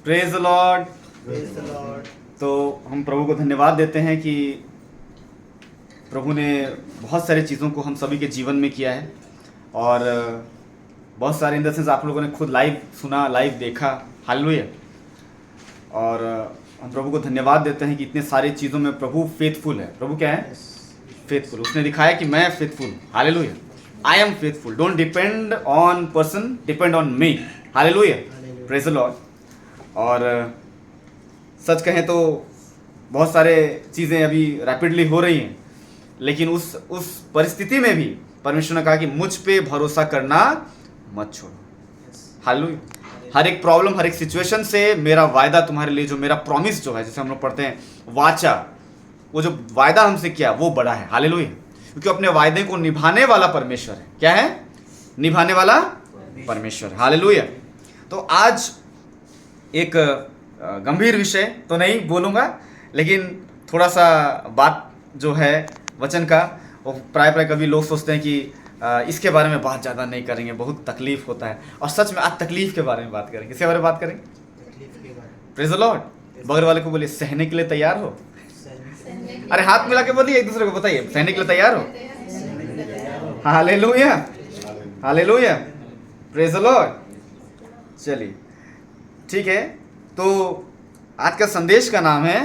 Praise the Lord. Praise the Lord. तो हम प्रभु को धन्यवाद देते हैं कि प्रभु ने बहुत सारी चीज़ों को हम सभी के जीवन में किया है और बहुत सारे इन द सेंस आप लोगों ने खुद लाइव सुना, लाइव देखा। हालेलुया। और हम प्रभु को धन्यवाद देते हैं कि इतने सारी चीज़ों में प्रभु फेथफुल है। प्रभु क्या है? फेथफुल। उसने दिखाया कि मैं faithful. Hallelujah. I am faithful. Don't depend on person, depend on me. Hallelujah. Praise the Lord. और सच कहें तो बहुत सारे चीज़ें अभी रैपिडली हो रही हैं, लेकिन उस परिस्थिति में भी परमेश्वर ने कहा कि मुझ पे भरोसा करना मत छोड़ो। हालेलुया। हर एक प्रॉब्लम, हर एक सिचुएशन से मेरा वायदा तुम्हारे लिए, जो मेरा प्रॉमिस जो है, जैसे हम लोग पढ़ते हैं वाचा, वो जो वायदा हमसे किया वो बड़ा है। हालेलुया। क्योंकि अपने वायदे को निभाने वाला परमेश्वर है। क्या है? निभाने वाला परमेश्वर। हालेलुया। तो आज एक गंभीर विषय तो नहीं बोलूँगा, लेकिन थोड़ा सा बात जो है वचन का, वो प्राय कभी लोग सोचते हैं कि इसके बारे में बात ज़्यादा नहीं करेंगे, बहुत तकलीफ होता है। और सच में आज तकलीफ के बारे में बात करेंगे। किसके बारे में बात करेंगे? तकलीफ के बारे में। Praise the Lord. बगल वाले को बोलिए, सहने के लिए तैयार हो। सहने अरे हाथ मिला के बोलिए, एक दूसरे को बताइए, सहने के लिए तैयार हो। Hallelujah. Hallelujah. Praise the Lord. चलिए ठीक है। तो आज का संदेश का नाम है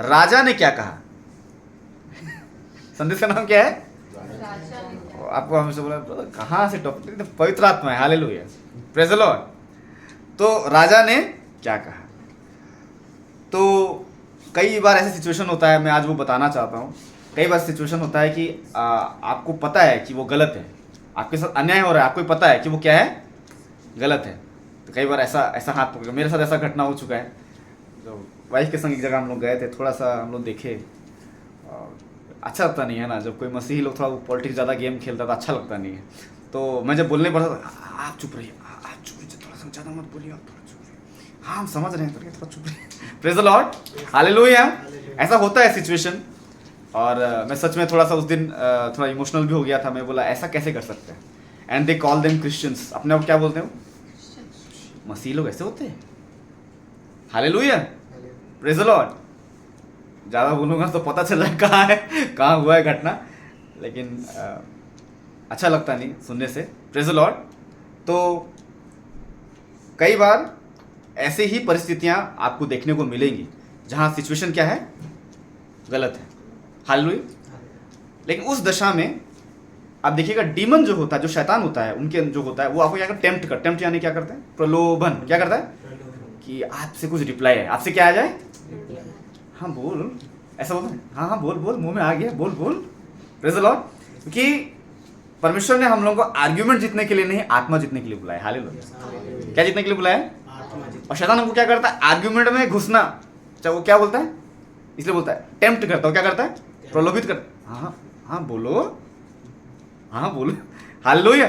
राजा ने क्या कहा। संदेश का नाम क्या है? आपको हमसे बोला कहाँ से टॉपिक? पवित्र आत्मा है। हालेलुया। Praise the Lord. तो राजा ने क्या कहा। तो कई बार ऐसा सिचुएशन होता है, मैं आज वो बताना चाहता हूँ। कई बार सिचुएशन होता है कि आपको पता है कि वो गलत है, आपके साथ अन्याय हो रहा है, आपको पता है कि वो क्या है? गलत है। तो कई बार ऐसा हाथ पकड़, मेरे साथ ऐसा घटना हो चुका है। तो वाइफ के संग एक जगह हम लोग गए थे, थोड़ा सा हम लोग देखे, अच्छा लगता नहीं है ना, जब कोई मसीही लोग थोड़ा पॉलिटिक्स ज़्यादा गेम खेलता था, अच्छा लगता नहीं है। तो मैं जब बोलने पड़ा था, आप चुप रहिए, आप चुप रहिए, थोड़ा सा ज़्यादा मत बोलिए, आप थोड़ा चुप रहिए। हाँ हम समझ रहे हैं, थोड़ा चुप रहिए। Praise the Lord. हालेलुया। ऐसा होता है सिचुएशन। और मैं सच में थोड़ा सा उस दिन थोड़ा इमोशनल भी हो गया था। मैं बोला ऐसा कैसे कर सकते हैं? And they call them Christians. अपने आप क्या बोलते हो? मसीह लोग ऐसे होते हैं। हालेलुया। Praise the Lord. ज़्यादा बोलूँगा तो पता चल जाए कहाँ है, कहाँ हुआ है घटना, लेकिन अच्छा लगता नहीं सुनने से। Praise the Lord. तो कई बार ऐसे ही परिस्थितियाँ आपको देखने को मिलेंगी जहाँ सिचुएशन क्या है? गलत है। हालेलुया। लेकिन उस दशा में आप देखिएगा, डीमन जो होता है, जो शैतान होता है, उनके जो होता है, वो आपको क्या करता है? टेम्प्ट यानी क्या करता है? प्रलोभन। क्या करता है? कि आपसे कुछ रिप्लाई है, आपसे क्या आ जाए? हाँ बोल, ऐसा बोलते हैं। हाँ बोल बोल, मुंह में आ गया, बोल बोल। Praise the Lord. क्योंकि परमेश्वर ने हम लोगों को आर्ग्यूमेंट जीतने के लिए नहीं, आत्मा जीतने के लिए बुलाया। हालेलुया। क्या जीतने के लिए बुलाया? और शैतान हमको क्या करता है? आर्ग्यूमेंट में घुसना। चाहे वो क्या बोलता है, इसलिए बोलता है टेम्प्ट करता है। क्या करता है? प्रलोभित करता। हाँ बोलो, हाँ बोलो। हालेलुया।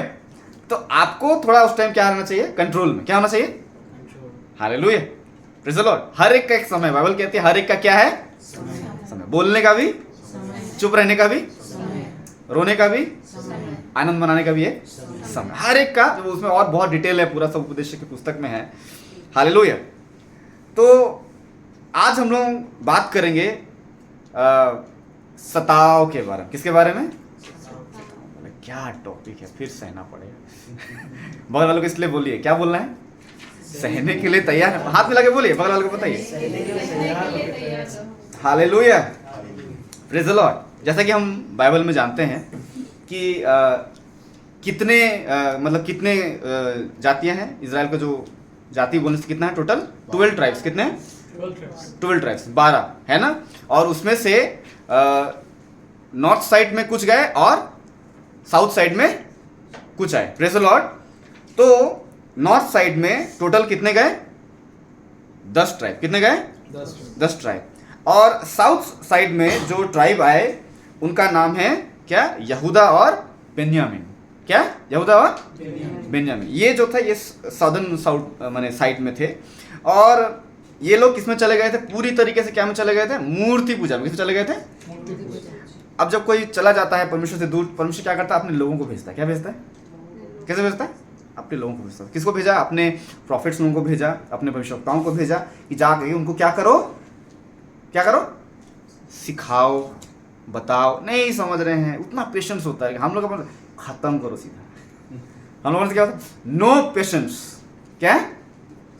तो आपको थोड़ा उस टाइम क्या रहना चाहिए? कंट्रोल में। क्या होना चाहिए? हालेलुया। Praise the Lord. हर एक का एक समय, बाइबल कहती है हर एक का क्या है? समय। बोलने का भी, चुप रहने का भी, रोने का भी, आनंद मनाने का भी है समय। हर एक का, जो उसमें और बहुत डिटेल है, पूरा सब उपदेश की पुस्तक में है। हालेलुया। तो आज हम लोग बात करेंगे सताव के बारे में। किसके बारे में? क्या टॉपिक है, फिर सहना पड़ेगा। बगल वालों को इसलिए बोलिए, क्या बोलना है? सहने के लिए तैयार है। हाथ मिला के बोलिए, बगल वालों को बताइए। हालेलुया। Praise the Lord. जैसा कि हम बाइबल में जानते हैं कि कितने जातियां हैं इजराइल का। जो जाति बोलने से कितना है टोटल? 12 ट्राइब्स। कितने हैं? 12 ट्राइब्स, 12 है ना। और उसमें से नॉर्थ साइड में कुछ गए और साउथ साइड में कुछ आए। Praise the Lord. तो नॉर्थ साइड में टोटल कितने गए? 10 ट्राइब। कितने गए? 10 ट्राइब। और साउथ साइड में जो ट्राइब आए उनका नाम है क्या? यहूदा और बेन्यामीन। क्या? यहूदा और बेन्यामीन। ये जो था, ये साउदर्न माने साइड में थे। और ये लोग किस में चले गए थे? पूरी तरीके से क्या में चले गए थे? मूर्ति पूजा में। किस में चले गए थे? मूर्ति पूजा। अब जब कोई चला जाता है परमेश्वर से दूर, परमेश्वर क्या करता है? अपने लोगों को भेजता है। क्या भेजता है? कैसे भेजता है? अपने लोगों को भेजता था। किसको भेजा? अपने प्रॉफिट्स लोगों को भेजा, अपने भविष्यवक्ताओं को भेजा कि जाके उनको क्या करो, क्या करो, सिखाओ, बताओ। नहीं समझ रहे हैं, उतना पेशेंस होता है कि हम लोग अपन खत्म करो सीधा। हम लोगों से क्या होता है? No patience. क्या है?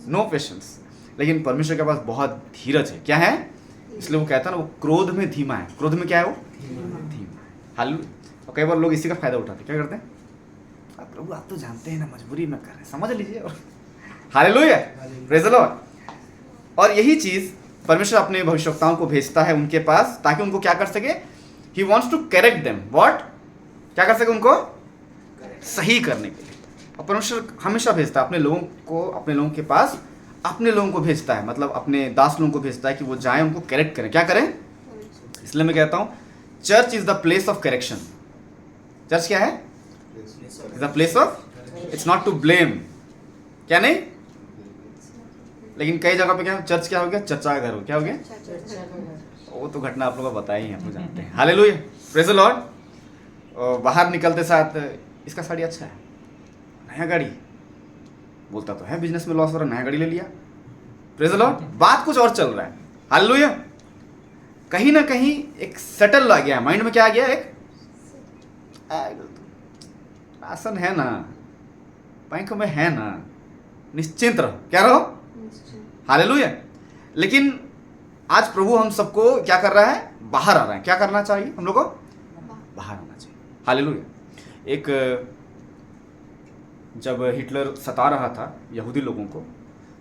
No patience. लेकिन परमेश्वर के पास बहुत धीरज है। क्या है? इसलिए वो कहता है ना, वो क्रोध में धीमा है। क्रोध में क्या है? वो धीमा है। हालेलुया। और कई बार लोग इसी का फायदा उठाते हैं। क्या करते हैं? अब प्रभु आप तो जानते हैं ना, मजबूरी में कर रहे हैं, समझ लीजिए। Hallelujah, praise the Lord. और यही चीज परमेश्वर अपने भविष्यवक्ताओं को भेजता है उनके पास, ताकि उनको क्या कर सके? He wants to correct them. What? क्या कर सके? उनको सही करने के लिए। और परमेश्वर हमेशा भेजता है अपने लोगों को, अपने लोगों के पास अपने लोगों को भेजता है, मतलब अपने दास लोगों को भेजता है कि वो जाएं, उनको करेक्ट करें। क्या करें? इसलिए मैं कहता हूं church is the place of correction. Church क्या है? Is the place of, it's not to blame. क्या नहीं? लेकिन कई जगह पे क्या, चर्च क्या हो गया? चर्चा का घर हो। क्या हो गया? वो तो घटना आप लोगों को बताई है, आप लोग जानते हैं। Hallelujah, praise the Lord. बाहर निकलते साथ, इसका साड़ी अच्छा है, नया गाड़ी, बोलता तो है बिजनेस में लॉस हो रहा है, नया गाड़ी ले लिया। Praise the Lord. बात कुछ और चल रहा है। हालेलुया। कहीं ना कहीं एक सेटल आ गया माइंड में। क्या आ गया? एक राशन है ना, बैंक में है ना, निश्चिंत रहो। क्या रहो? हालेलुया। लेकिन आज प्रभु हम सबको क्या कर रहा है? बाहर आ रहा है। क्या करना चाहिए हम लोग को? बाहर आना चाहिए। हालेलुया। एक जब हिटलर सता रहा था यहूदी लोगों को,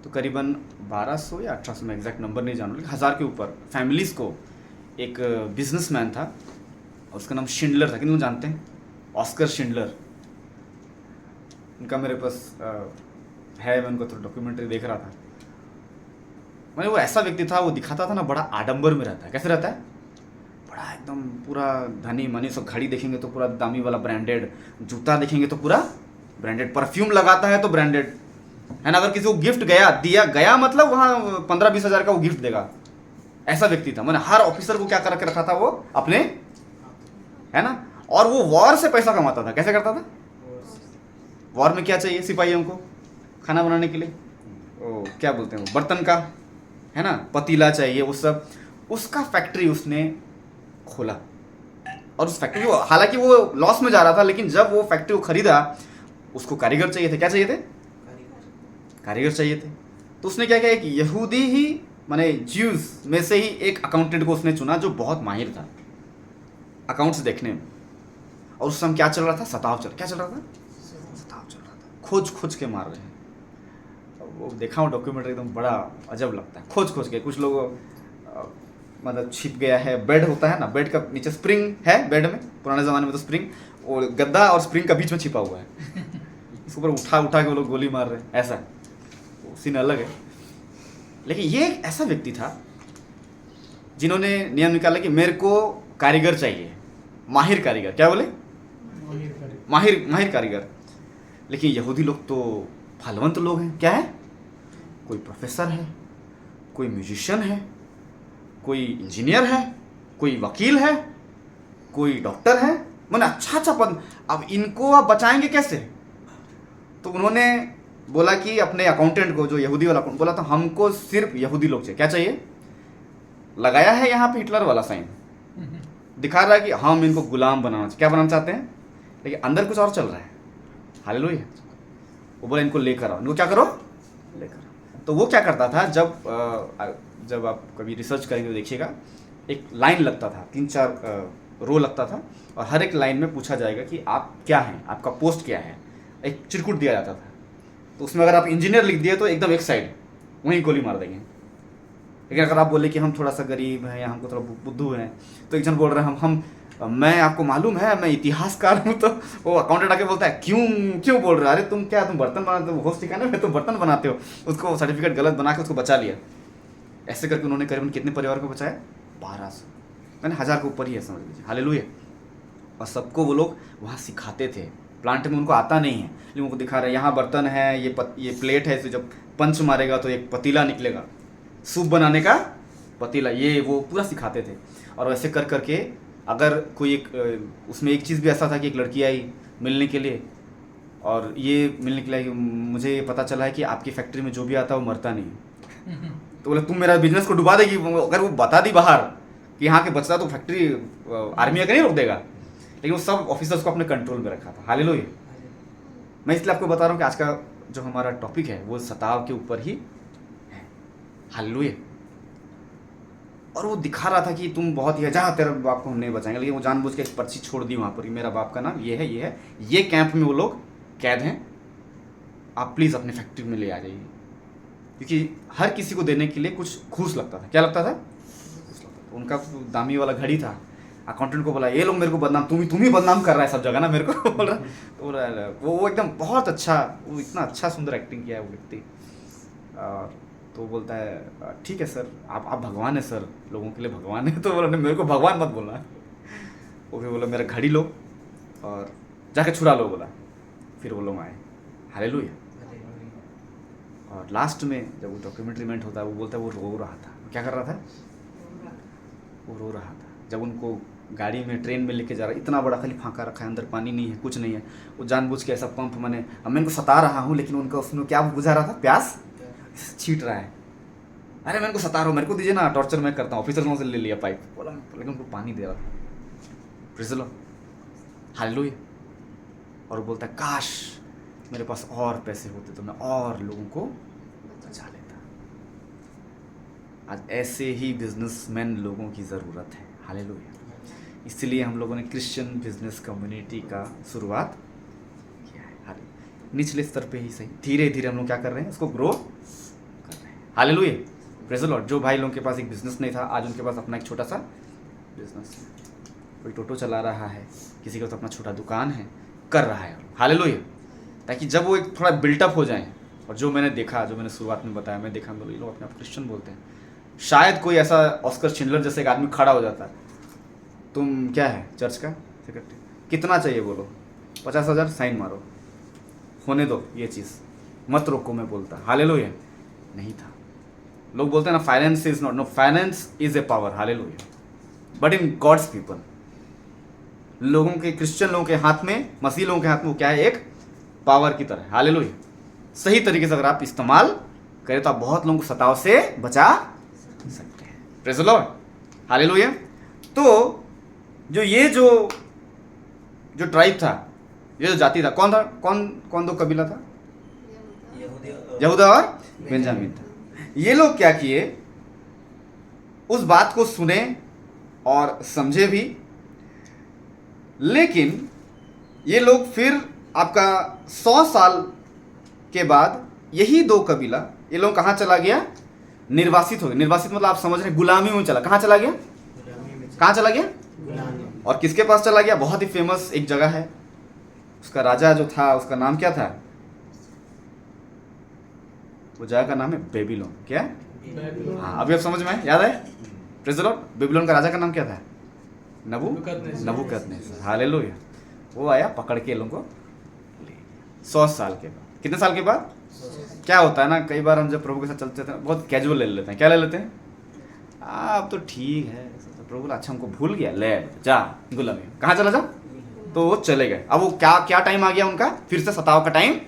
तो करीबन 1200 या 1800, में एग्जैक्ट नंबर नहीं जानूँ, लेकिन 1000 के ऊपर फैमिलीज़ को एक बिजनेसमैन था, उसका नाम शिंडलर था। किन लोग जानते हैं? Oscar Schindler. उनका मेरे पास है, मैं उनका थोड़ा डॉक्यूमेंट्री देख रहा था। मैंने, वो ऐसा व्यक्ति था, वो दिखाता था ना, बड़ा आडंबर में रहता है। कैसे रहता है? बड़ा एकदम पूरा धनी मनी। सब घड़ी देखेंगे तो पूरा दामी वाला ब्रांडेड, जूता देखेंगे तो पूरा ब्रांडेड, परफ्यूम लगाता है तो ब्रांडेड, है ना। अगर किसी को गिफ्ट दिया गया मतलब वहाँ 15-20 हज़ार का वो गिफ्ट देगा। ऐसा व्यक्ति था। मैंने हर ऑफिसर को क्या कर रखा था वो अपने, है ना। और वो वॉर से पैसा कमाता था। कैसे करता था? वॉर में क्या चाहिए सिपाहियों को? खाना बनाने के लिए ओ क्या बोलते हैं वो, बर्तन का, है ना, पतीला चाहिए, वो सब। उसका फैक्ट्री उसने खोला। और उस फैक्ट्री को, हालांकि वो लॉस में जा रहा था, लेकिन जब वो फैक्ट्री को खरीदा, उसको कारीगर चाहिए थे। क्या चाहिए थे? कारीगर चाहिए थे। तो उसने क्या किया? एक यहूदी ही, माने ज्यूज में से ही एक अकाउंटेंट को उसने चुना, जो बहुत माहिर था अकाउंट्स देखने में। और उस समय क्या चल रहा था? सताव चल। क्या चल रहा था? सताव चल रहा था। खोज खोज के मार रहे हैं। वो देखा हूँ डॉक्यूमेंट्री, एकदम बड़ा अजब लगता है। खोज खोज के कुछ लोग मतलब छिप गया है। बेड होता है ना, बेड का नीचे स्प्रिंग है बेड में, पुराने ज़माने में तो स्प्रिंग, और गद्दा और स्प्रिंग का बीच में छिपा हुआ है। इसके ऊपर उठा उठा के वो लोग गोली मार रहे हैं। ऐसा सीन अलग है। लेकिन ये एक ऐसा व्यक्ति था जिन्होंने नियम निकाला कि मेरे को कारीगर चाहिए, माहिर कारीगर। क्या बोले? माहिर कारीगर। लेकिन यहूदी लोग तो फलवंत लोग हैं। क्या है? कोई प्रोफेसर है, कोई म्यूजिशियन है, कोई इंजीनियर है, कोई वकील है, कोई डॉक्टर है, मैंने अच्छा पद। अब इनको आप बचाएंगे कैसे? तो उन्होंने बोला कि अपने अकाउंटेंट को, जो यहूदी वाला बोला था, हमको सिर्फ यहूदी लोग चाहिए। क्या चाहिए? लगाया है यहाँ पे हिटलर वाला साइन, दिखा रहा है कि हम इनको गुलाम बनाना चाहिए। क्या बनाना चाहते हैं? लेकिन अंदर कुछ और चल रहा है। हालेलुया। वो बोला इनको लेकर आओ। इनको क्या करो? लेकर आओ। तो वो क्या करता था, जब आप कभी रिसर्च करेंगे तो देखिएगा, एक लाइन लगता था, 3-4 रो लगता था, और हर एक लाइन में पूछा जाएगा कि आप क्या हैं, आपका पोस्ट क्या है। एक चिरकुट दिया जाता था, तो उसमें अगर आप इंजीनियर लिख दिए तो एकदम एक साइड वहीं गोली मार देंगे। लेकिन अगर आप बोले कि हम थोड़ा सा गरीब हैं या हमको थोड़ा बुद्धू हैं, तो एक जन बोल रहे हैं मैं आपको मालूम है मैं इतिहासकार हूँ, तो वो अकाउंटेंट आके बोलता है क्यों बोल रहे हो? अरे तुम बर्तन बनाते हो, होस्ट ठिकाने में तुम बर्तन बनाते हो। उसको सर्टिफिकेट गलत बना के उसको बचा लिया। ऐसे करके उन्होंने करीबन कितने परिवार को बचाया? 1200, मैंने 1000 के ऊपर ही है, समझ लीजिए। हालेलुया। और सबको वो लोग वहाँ सिखाते थे। प्लांट में उनको आता नहीं है, लेकिन उनको दिखा रहे हैं यहाँ बर्तन है, ये प्लेट है, इसे जब पंच मारेगा तो एक पतीला निकलेगा, सूप बनाने का पतीला, ये वो पूरा सिखाते थे। और वैसे कर करके अगर कोई उसमें एक चीज़ भी ऐसा था कि एक लड़की आई मिलने के लिए, और ये मिलने के लिए मुझे ये पता चला है कि आपकी फैक्ट्री में जो भी आता है वो मरता नहीं है। तो बोले तुम मेरा बिजनेस को डुबा देगी, अगर वो बता दी बाहर कि यहाँ के बचता तो फैक्ट्री आर्मी अगर नहीं रोक देगा, लेकिन वो सब ऑफिसर्स को अपने कंट्रोल में रखा था। हालेलुया। मैं इसलिए आपको बता रहा हूँ कि आज का जो हमारा टॉपिक है वो सताव के ऊपर ही है। हालेलुया। और वो दिखा रहा था कि तुम बहुत ही जहाँ तेरे बाप को हम नहीं बचाएंगे, लेकिन वो जानबूझ के एक पर्ची छोड़ दी वहाँ पर, मेरा बाप का नाम ये है, ये कैंप में वो लोग कैद हैं, आप प्लीज़ अपने फैक्ट्री में ले आ जाइए। क्योंकि हर किसी को देने के लिए कुछ घूस लगता था। क्या लगता था? उनका दामी वाला घड़ी था। अकाउंटेंट को बोला ये लोग मेरे को बदनाम, तुम ही बदनाम कर रहा है सब जगह ना मेरे को बोल रहा। तो बोल रहा है वो एकदम बहुत अच्छा, वो इतना अच्छा सुंदर एक्टिंग किया है वो व्यक्ति। और तो बोलता है ठीक है सर, आप भगवान है सर, लोगों के लिए भगवान है। तो बोला नहीं, मेरे को भगवान मत बोलना। वो फिर बोला मेरा घड़ी लो और जाके छुड़ा लो बोला। फिर वो लोग आए। हालेलुया। और लास्ट में जब वो डॉक्यूमेंट्री होता है वो बोलता है वो रो रहा था। क्या कर रहा था? वो रो रहा था। जब उनको गाड़ी में ट्रेन में लेके जा रहा है, इतना बड़ा खाली फांका रखा है, अंदर पानी नहीं है, कुछ नहीं है। वो जानबूझ के ऐसा पंप, मैं इनको सता रहा हूँ, लेकिन उनका उसमें क्या बुझा रहा था? प्यास छीट रहा है। अरे मैं इनको सता रहा हूँ, मेरे को दीजिए ना, टॉर्चर मैं करता हूँ। ऑफिसर से ले लिया पाइप, बोला, लेकिन उनको पानी दे रहा था। Praise the Lord. हालेलुया। और वो बोलता है काश मेरे पास और पैसे होते तो मैं और लोगों को बचा लेता। आज ऐसे ही बिजनेसमैन लोगों की ज़रूरत है। हालेलुया। इसलिए हम लोगों ने क्रिश्चियन बिजनेस कम्युनिटी का शुरुआत किया है। हालेलुया। निचले स्तर पे ही सही, धीरे धीरे हम लोग क्या कर रहे हैं, उसको ग्रो कर रहे हैं। हालेलुया। Praise the Lord. जो भाई लोगों के पास एक बिजनेस नहीं था, आज उनके पास अपना एक छोटा सा बिजनेस है। कोई टोटो चला रहा है, किसी का तो अपना छोटा दुकान है, कर रहा है। हालेलुया। ताकि जब वो एक थोड़ा बिल्टअप हो जाए। और जो मैंने देखा, जो मैंने शुरुआत में बताया, मैं देखा ये लोग अपने आप क्रिश्चियन बोलते हैं। शायद कोई ऐसा ऑस्कर शिंडलर जैसे एक आदमी खड़ा हो जाता है, तुम क्या है चर्च का सेक्रेटरी, कितना चाहिए बोलो, 50,000, साइन मारो, होने दो ये चीज़, मत रोको, मैं बोलता। हालेलुया। नहीं था। लोग बोलते हैं ना finance is not, no, finance is a power. Hallelujah. But in God's people, लोगों के, क्रिश्चियन लोगों के हाथ में, मसीह लोगों के हाथ में वो क्या है? एक पावर की तरह। हालेलुया। सही तरीके से अगर आप इस्तेमाल करें तो आप बहुत लोगों को सताव से बचा सकते हैं। Praise the Lord. हालेलुया। तो जो ट्राइब था, ये जो जाति था, कौन था? कौन दो कबीला था? यहूदा और बेंजामिन था। ये लोग क्या किए, उस बात को सुने और समझे भी, लेकिन ये लोग फिर आपका 100 साल के बाद यही दो कबीला, ये लोग कहाँ चला गया? निर्वासित हो गए। निर्वासित मतलब आप समझ रहे, गुलामी में चला। कहाँ चला गया? कहाँ चला गया? और किसके पास चला गया? बहुत ही फेमस एक जगह है, उसका राजा जो था उसका नाम क्या था? वो जगह का नाम है बेबीलोन। क्या? हाँ, अभी आप समझ में आए? याद है? Praise the Lord. बेबीलोन का राजा का नाम क्या था? नबूकदनेस्सर। हालेलुया। वो आया, पकड़ के लोगों को 100 साल के बाद। कितने साल के बाद? क्या होता है ना, कई बार हम जब प्रभु के साथ चलते थे बहुत कैजुअल ले लेते हैं। क्या ले लेते हैं? अब तो ठीक है, तो प्रभु अच्छा हमको भूल गया, ले जा गुलामी। कहाँ चला जा? तो वो चले गए। अब वो क्या टाइम आ गया उनका? फिर से सताव का टाइम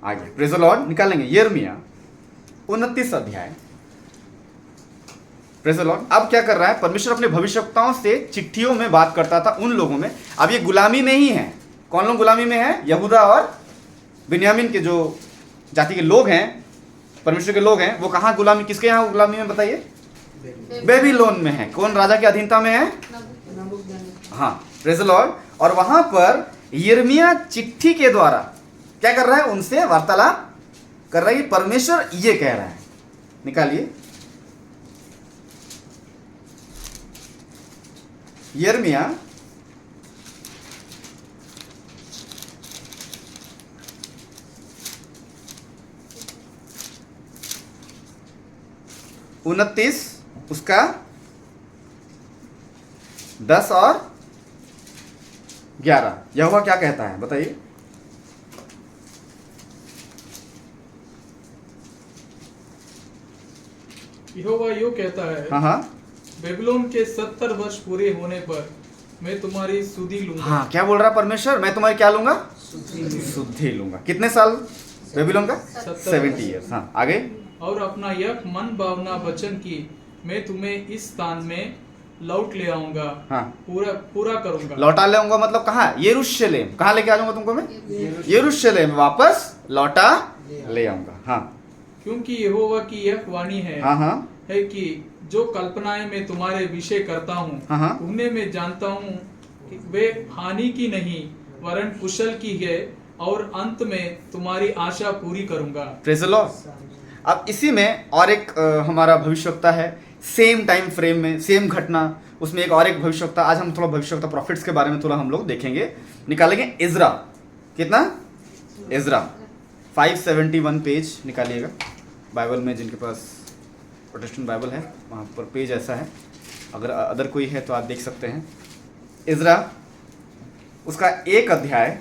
आ गया। Praise the Lord. निकालेंगे यिर्मयाह 29 अध्याय। Praise the Lord. अब क्या कर रहा है? परमेश्वर अपने भविष्यवक्ताओं से चिट्ठियों में बात करता था उन लोगों में। अब ये गुलामी में ही है। कौन लोग गुलामी में है? यहूदा और बिन्यामीन के जो जाति के लोग हैं, परमेश्वर के लोग हैं, वो कहाँ गुलामी, किसके यहाँ गुलामी में बताइए? बेबीलोन में है। कौन राजा की अधीनता में है? हाँ, प्रेज़ द लॉर्ड। और वहां पर यिर्मयाह चिट्ठी के द्वारा क्या कर रहा है? उनसे वार्तालाप कर रहा है। परमेश्वर ये कह रहा है, निकालिए यिर्मयाह 29 उसका 10 और 11। यहोवा क्या कहता है बताइए? यहोवा यूं कहता है, हाँ, बेबीलोन के 70 वर्ष पूरे होने पर मैं तुम्हारी सुधि लूंगा। हाँ, क्या बोल रहा है परमेश्वर? मैं तुम्हारी क्या लूंगा? शुद्धि लूंगा। कितने साल बेबीलोन का? 70 ईयर्स। हाँ आगे। और अपना यह मन भावना वचन की मैं तुम्हें इस स्थान में लौट ले आऊंगा। हाँ। पूरा पूरा करूंगा। लौटा ले आऊंगा मतलब कहाँ? यरूशलेम। कहाँ लेके आ जाऊंगा तुमको मैं? यरूशलेम वापस लौटा ले आऊंगा। हाँ क्योंकि यहोवा की यह वाणी है, हाँ है कि जो कल्पनाएं मैं तुम्हारे विषय करता हूँ हाँ। उन्हें मैं जानता हूँ कि वे हानि की नहीं वरन कुशल की है, और अंत में तुम्हारी आशा पूरी करूंगा। Praise the Lord. अब इसी में और एक हमारा भविष्यवक्ता है, सेम टाइम फ्रेम में, सेम घटना, उसमें एक और एक भविष्यवक्ता। आज हम थोड़ा भविष्यवक्ता प्रॉफिट्स के बारे में थोड़ा हम लोग देखेंगे, निकालेंगे। इज़रा। कितना? इज़रा 571 पेज निकालिएगा बाइबल में, जिनके पास प्रोटेस्टेंट बाइबल है वहाँ पर पेज ऐसा है। अगर अदर कोई है तो आप देख सकते हैं। इज़रा उसका 1 अध्याय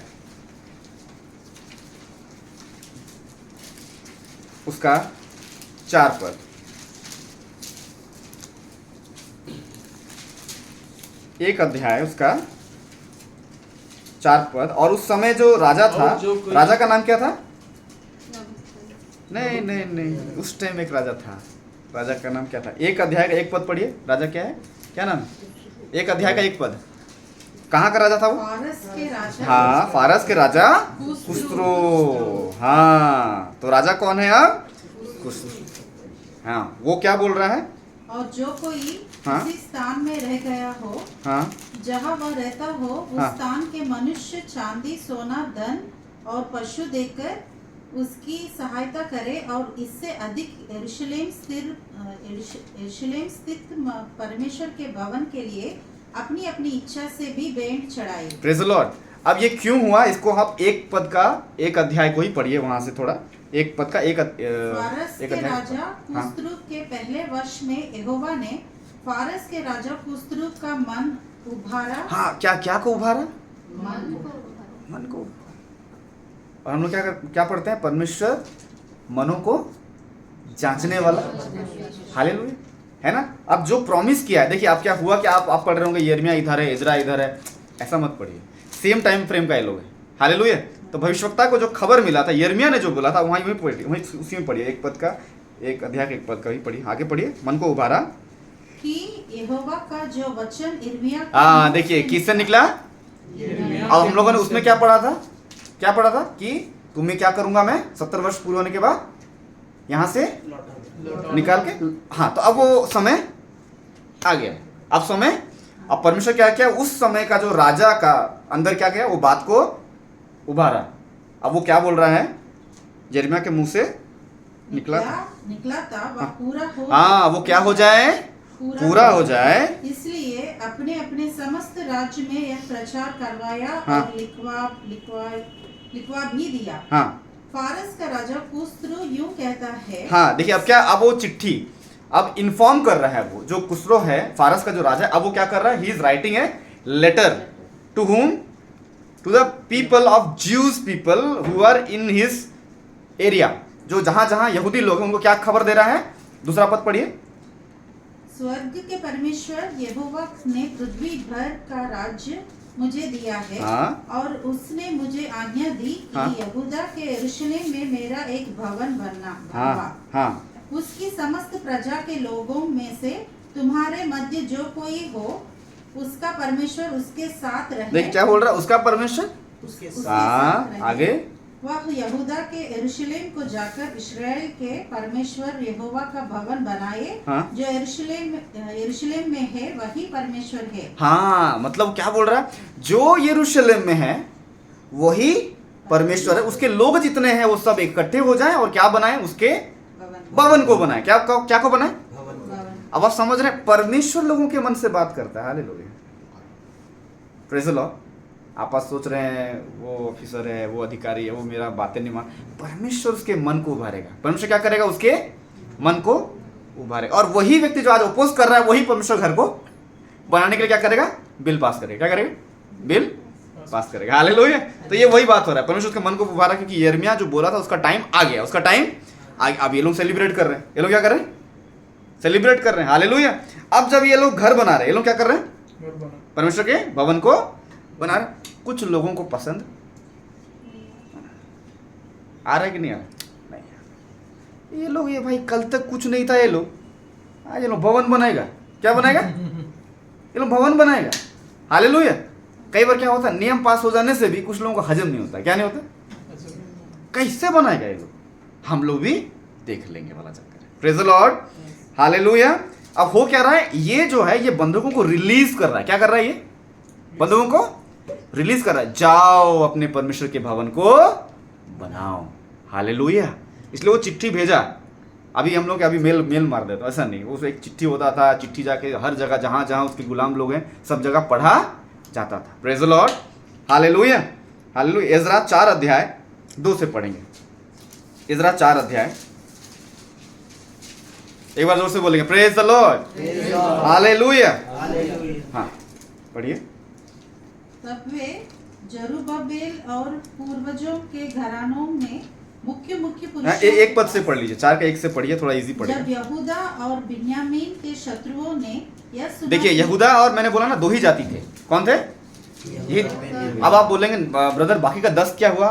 उसका 4 पद। एक अध्याय उसका 4 पद। और उस समय जो राजा था, राजा का नाम क्या था? नहीं, उस टाइम एक राजा था, राजा का नाम क्या था? 1 अध्याय का 1 पद पढ़िए। राजा क्या है? क्या नाम? 1 अध्याय का 1 पद। कहाँ का राजा था वो? फारस के राजा। हाँ, फारस के राजा कुस्रो। हाँ, तो राजा कौन है अब? कुस्रो। हाँ, वो क्या बोल रहा है? और जो कोई हाँ? किसी स्थान में रह गया हो, हाँ जहाँ वह रहता हो, उस हाँ। स्थान के मनुष्य चांदी, सोना, धन और पशु देकर उसकी सहायता करे, और इससे अधिक यरूशलेम स्थित परमेश्वर के भवन के लिए अपनी अपनी इच्छा से भी भेंट चढ़ाए। Praise the Lord. अब ये क्यों हुआ, इसको आप 1 पद का 1 अध्याय को ही पढ़िए, वहां से थोड़ा 1 पद का फारस के अध्याय। राजा हाँ। कुस्रुक के पहले वर्ष में यहोवा ने फारस के राजा कुस्रुक का मन उभारा। हाँ, क्या को उभारा? मन मन को। और हम लोग क्या पढ़ते हैं? परमेश्वर मनों को जांचने वाला। हालेलुया, है ना। अब जो प्रॉमिस किया है, देखिए आप क्या हुआ कि आप पढ़ रहे होंगे यिर्मयाह इधर है, इज़रा इधर है, ऐसा मत पढ़िए। सेम टाइम फ्रेम का ये लोग है। हालेलुया। तो भविष्यवक्ता को जो खबर मिला था, यिर्मयाह ने जो बोला था, वहीं उसी में पढ़िए। 1 पद का 1 अध्याय का 1 पद का ही पढ़िए। आगे पढ़िए। मन को उभारा कि यहोवा का जो वचन यिर्मयाह के हाँ, मुंह देखिए से किससे निकला? यिर्मयाह अब के हम लोगों ने मुंह उसमें से क्या पढ़ा था? क्या पढ़ा था कि तुम्हें क्या करूंगा मैं 70 वर्ष पूरे होने के बाद यहां से लौटा- निकाल के। हाँ, तो अब वो समय आ गया। अब समय, अब परमेश्वर क्या किया? उस समय का जो राजा का अंदर क्या किया, वो बात को उभारा। अब वो क्या बोल रहा है? यिर्मयाह के मुंह से निकला था वह हाँ। पूरा हो। हाँ, वो क्या हो जाए? पूरा हो जाए। इसलिए अपने अपने समस्त राज्य में यह प्रचार करवाया हाँ। और लिखवा भी दिया। हाँ फारस का राजा कुस्रो यूं कहता है। हाँ, देखिए अब क्या, अब वो चिट्ठी अब इन्फॉर्म कर रहा है। वो जो कुस्रो है, फारस का जो राजा है, अब वो क्या कर रहा है? He is writing a letter to whom? To the people of Jews people who are in his area. जो जहां जहां यहूदी लोग हैं, उनको क्या खबर दे रहा है? दूसरा पद पढ़िए। स्वर्ग के परमेश्वर यहोवा ने पृथ्वी भर का राज्य मुझे दिया है। हाँ। और उसने मुझे आज्ञा दी कि हाँ। यहूदा के यरूशलेम में मेरा एक भवन बनवा। हाँ उसकी समस्त प्रजा के लोगों में से तुम्हारे मध्य जो कोई हो, उसका परमेश्वर उसके साथ रहे। देख क्या बोल रहा है? उसका परमेश्वर। उसके उसके हाँ, साथ रहे। आगे। वह यहूदा के यरूशलेम को जाकर इस्राएल के परमेश्वर यहोवा का भवन बनाए। हाँ। जो यरूशलेम में है वही परमेश्वर है। हाँ, मतलब क्या बोल रहा है? जो यरूशलेम में है वही परमेश्वर है। उसके लोग जितने हैं वो सब इकट्ठे हो जाएं और क्या बनाएं? उसके भवन को बनाएं। क्या को बनाएं? भवन। अब आप समझ रहे हैं, परमेश्वर लोगों के मन से बात करता है। Hallelujah, praise the Lord. आप आज सोच रहे हैं वो ऑफिसर है, वो अधिकारी है, वो मेरा बातें नहीं मान। परमेश्वर उसके मन को उभारेगा। परमेश्वर क्या करेगा? उसके मन को उभारेगा। और वही व्यक्ति जो आज अपोज कर रहा है, वही परमेश्वर घर को बनाने के लिए क्या करेगा? बिल पास करेगा। क्या करेगा? बिल पास करेगा। हालेलुया। तो ये वही बात हो रहा है, परमेश्वर उसके मन को उभारा, क्योंकि यिर्मयाह जो बोला था उसका टाइम आ गया। उसका टाइम अब ये लोग सेलिब्रेट कर रहे हैं। ये लोग क्या कर रहे हैं? सेलिब्रेट कर रहे हैं। हालेलुया। अब जब ये लोग घर बना रहे हैं, ये लोग क्या कर रहे हैं? घर बना। परमेश्वर के भवन को बना रहे। कुछ लोगों को पसंद आ रहा है कि नहीं आ रहा? नहीं। ये लोग, ये भाई कल तक कुछ नहीं था, ये लोग आज ये लोग भवन बनाएगा। क्या बनाएगा? ये लोग भवन बनाएगा। हालेलुया। कई बार क्या होता है, नियम पास हो जाने से भी कुछ लोगों को हजम नहीं होता। क्या नहीं होता? कैसे बनाएगा ये लोग? हम लोग भी देख लेंगे वाला चक्कर है। Praise the Lord, hallelujah. अब हो क्या रहा है, ये जो है ये बंधकों को रिलीज कर रहा है। क्या कर रहा है? ये बंधकों को रिलीज कर रहा है। जाओ अपने परमेश्वर के भवन को बनाओ। हालेलुया। इसलिए वो चिट्ठी भेजा। अभी हम लोग अभी मेल मार देते, ऐसा नहीं। वो एक चिट्ठी होता था, चिट्ठी जाके हर जगह जहां जहां उसके गुलाम लोग हैं सब जगह पढ़ा जाता था। Praise the Lord, hallelujah, hallelujah. Ezra 4 अध्याय 2 से पढ़ेंगे। इज़रा 4 अध्याय, एक बार जोर से बोलेंगे praise the Lord, hallelujah. Hallelujah. हाँ पढ़िए। तब वे जरुब्बाबेल और पूर्वजों के घरानों में मुख्य हाँ, एक पद से पढ़ लीजिए, 4 का 1 से पढ़िए, थोड़ा इजी जब पढ़िए। यहूदा और बिन्यामीन के शत्रुओं ने यह सुना देखिए यहूदा और मैंने बोला ना 2 ही जाति थे। कौन थे? ये। अब आप बोलेंगे ब्रदर बाकी का 10 क्या हुआ?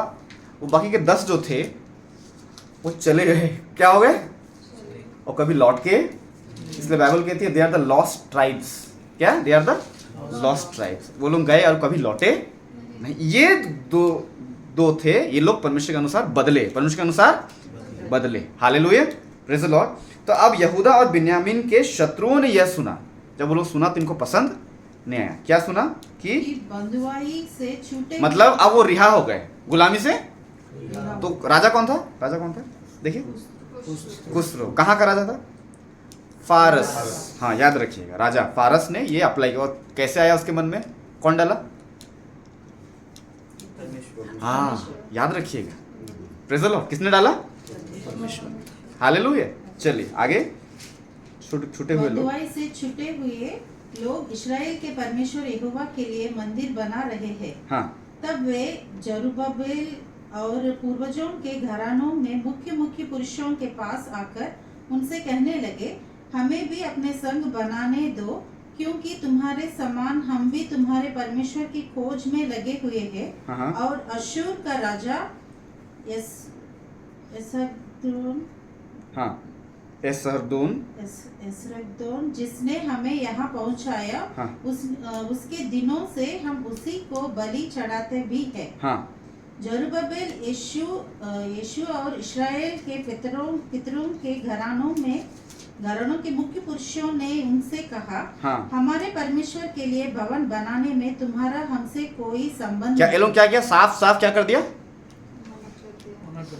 वो बाकी के 10 जो थे वो चले गए। क्या हो गए? और कभी लौट के, इसलिए बाइबल कहती है they are the lost tribes. क्या? They are the lost tribes. वो लोग गए और कभी लौटे नहीं। ये दो थे, ये लोग परमेश्वर के अनुसार बदले, परमेश्वर के अनुसार बदले। Hallelujah, praise the Lord. तो अब यहूदा और बिन्यामीन के शत्रुओं ने यह सुना। जब वो लोग सुना तो इनको पसंद नहीं आया। क्या सुना? कि बंधुआई से छूटे मतलब अब वो रिहा हो गए गुलामी से। तो राजा कौन था? राजा कौन था? देखिए कुस्रो। कहाँ का राजा था? फारस। हाँ याद रखिएगा, राजा फारस ने ये अप्लाई किया। और कैसे आया उसके मन में? कौन डाला? हाँ याद रखिएगा, प्रेज़ द लॉर्ड। किसने डाला? हालेलुया। चलिए आगे। छूटे हुए लोग, बंधुआई से छूटे हुए लोग इस्राएल के परमेश्वर यहोवा के लिए मंदिर बना रहे हैं। हाँ तब वे जरुब्बाबेल और पूर्वजों के घरानों में मुख्य मुख्य पुरुषों के पास आकर उनसे कहने लगे, हमें भी अपने संग बनाने दो, क्योंकि तुम्हारे समान हम भी तुम्हारे परमेश्वर की खोज में लगे हुए हैं। हाँ और अशूर का राजा हाँ एसरदोन, एसरगदोन जिसने हमें यहाँ पहुँचाया, हाँ। उसके दिनों से हम उसी को बलि चढ़ाते भी हैं। हाँ जरुब्बाबेल यीशु और इस्राएल के पितरों के घरानों के मुख्य पुरुषों ने उनसे कहा, हाँ। हमारे परमेश्वर के लिए भवन बनाने में तुम्हारा हमसे कोई संबंध क्या नहीं। ये लोग क्या किया? साफ साफ क्या कर दिया?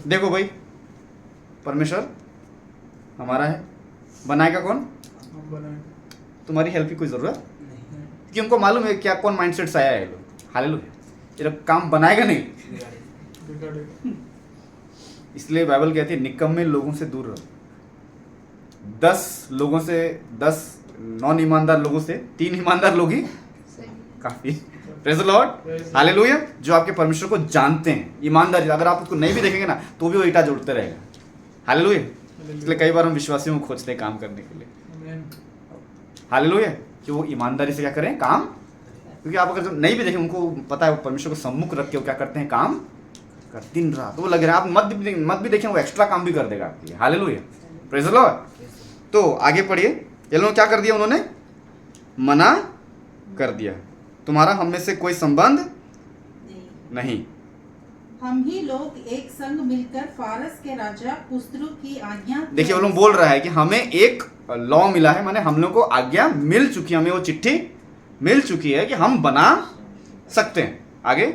देखो भाई, परमेश्वर हमारा है, बनाएगा कौन? तुम्हारी हेल्प की कोई जरूरत नहीं। क्योंकि उनको मालूम है क्या कौन माइंडसेट से आया है ये लोग। हालेलुया। ये लोग काम बनाएगा नहीं। इसलिए बाइबल कहती है निकम्मे लोगों से दूर रहो। 10 लोगों से, 10 नॉन ईमानदार लोगों से 3 ईमानदार लोग ही काफी। Praise the Lord, hallelujah. जो आपके परमेश्वर को जानते हैं, ईमानदारी, अगर आप उसको नहीं भी देखेंगे ना तो भी वो ईटा जोड़ते रहेगा। हालेलुया। इसलिए कई बार हम विश्वासियों को खोजते हैं काम करने के लिए। हालेलुया। कि वो ईमानदारी से क्या करें? काम। क्योंकि आप अगर नहीं भी देखें, उनको पता है वो परमेश्वर को सम्मुख रख के वो क्या करते हैं? काम कर दिन रात। तो वो लग रहा है, आप मत भी देखें, वो एक्स्ट्रा काम भी कर देगा आपके लिए। Hallelujah, praise the Lord. तो आगे पढ़िए। ये लोग क्या कर दिया? उन्होंने मना कर दिया, तुम्हारा हम में से कोई संबंध नहीं। हम ही लोग एक संग मिलकर फारस के राजा कुस्रू की आज्ञा। देखिए वो लोग बोल रहा है कि हमें एक लॉ मिला है, माने हम लोग को आज्ञा मिल चुकी है, हमें वो चिट्ठी मिल चुकी है कि हम बना सकते हैं। आगे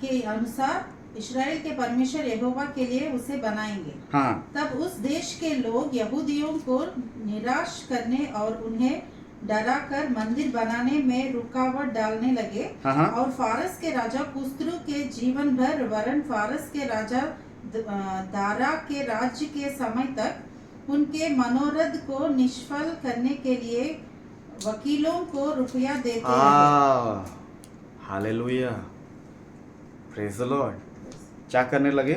के अनुसार इस्राएल के परमेश्वर यहोवा के लिए उसे बनाएंगे। हाँ तब उस देश के लोग यहूदियों को निराश करने और उन्हें डराकर मंदिर बनाने में रुकावट डालने लगे। हाँ। और फारस के राजा कुस्रू के जीवन भर वरन फारस के राजा दारा के राज्य के समय तक उनके मनोरथ को निष्फल करने के लिए वकीलों को रुपया देते रहे। Hallelujah, praise the Lord. क्या करने लगे?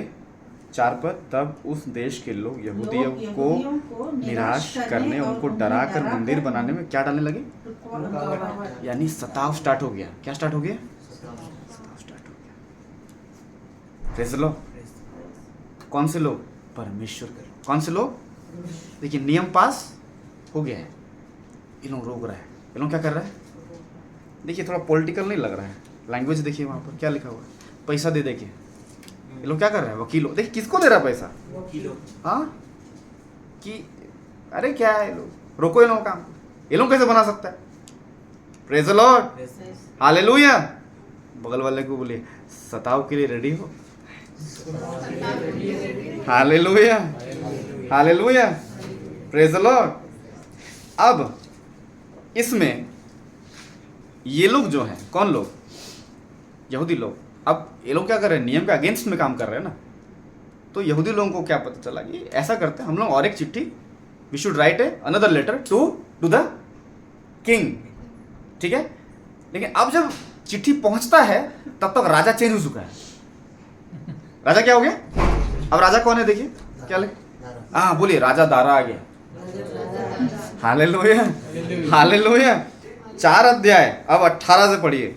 4 पद, तब उस देश के लोग यहूदियों को निराश करने, उनको डरा कर मंदिर बनाने में क्या डालने लगे? यानी सताव स्टार्ट हो गया। क्या स्टार्ट हो गया? सताव स्टार्ट हो गया। Praise the Lord. कौन से लोग? परमेश्वर के लोग। कौन से लोग? देखिए नियम पास हो गया है, ये लोग रोक रहा है। ये लोग क्या कर रहा है? देखिए थोड़ा पॉलिटिकल नहीं लग रहा है, लैंग्वेज देखिए वहाँ पर क्या लिखा हुआ है, पैसा दे दे के ये लोग क्या कर रहे हैं? वकीलों। देखिए किसको दे रहा है पैसा? हाँ कि अरे क्या है, ये लोग रोको ये लोग काम, ये लोग कैसे बना सकता है? Praise the Lord, hallelujah. बगल वाले को बोलिए सताव के लिए रेडी हो। Hallelujah, hallelujah, praise the Lord. अब इसमें ये लोग जो हैं, कौन लोग? यहूदी लोग। अब ये लोग क्या कर रहे हैं? नियम के अगेंस्ट में काम कर रहे हैं ना। तो यहूदी लोगों को क्या पता चला कि ऐसा करते हैं हम लोग, और एक चिट्ठी, we should write another letter to the king, ठीक है। लेकिन अब जब चिट्ठी पहुंचता है तब तक राजा चेंज हो चुका है। राजा क्या हो गया? अब राजा कौन है? देखिए क्या लगे, हाँ बोलिए, राजा दारा आ गया। Hallelujah, hallelujah. 4 अध्याय, अब 18 से पढ़िए।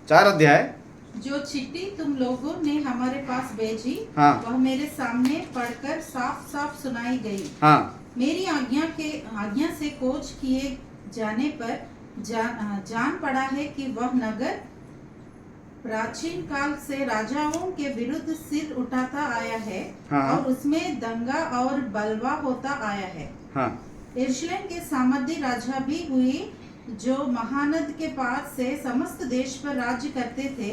4 अध्याय। जो चिट्ठी तुम लोगों ने हमारे पास भेजी, हाँ। वह मेरे सामने पढ़कर साफ साफ सुनाई गई। हाँ, मेरी आज्ञा से खोज किए जाने पर जान पड़ा है कि वह नगर प्राचीन काल से राजाओं के विरुद्ध सिर उठाता आया है, हाँ। और उसमें दंगा और बलवा होता आया है। हाँ, यरूशलेम के सामर्थी राजा भी हुई, जो महानद के पास से समस्त देश पर राज्य करते थे,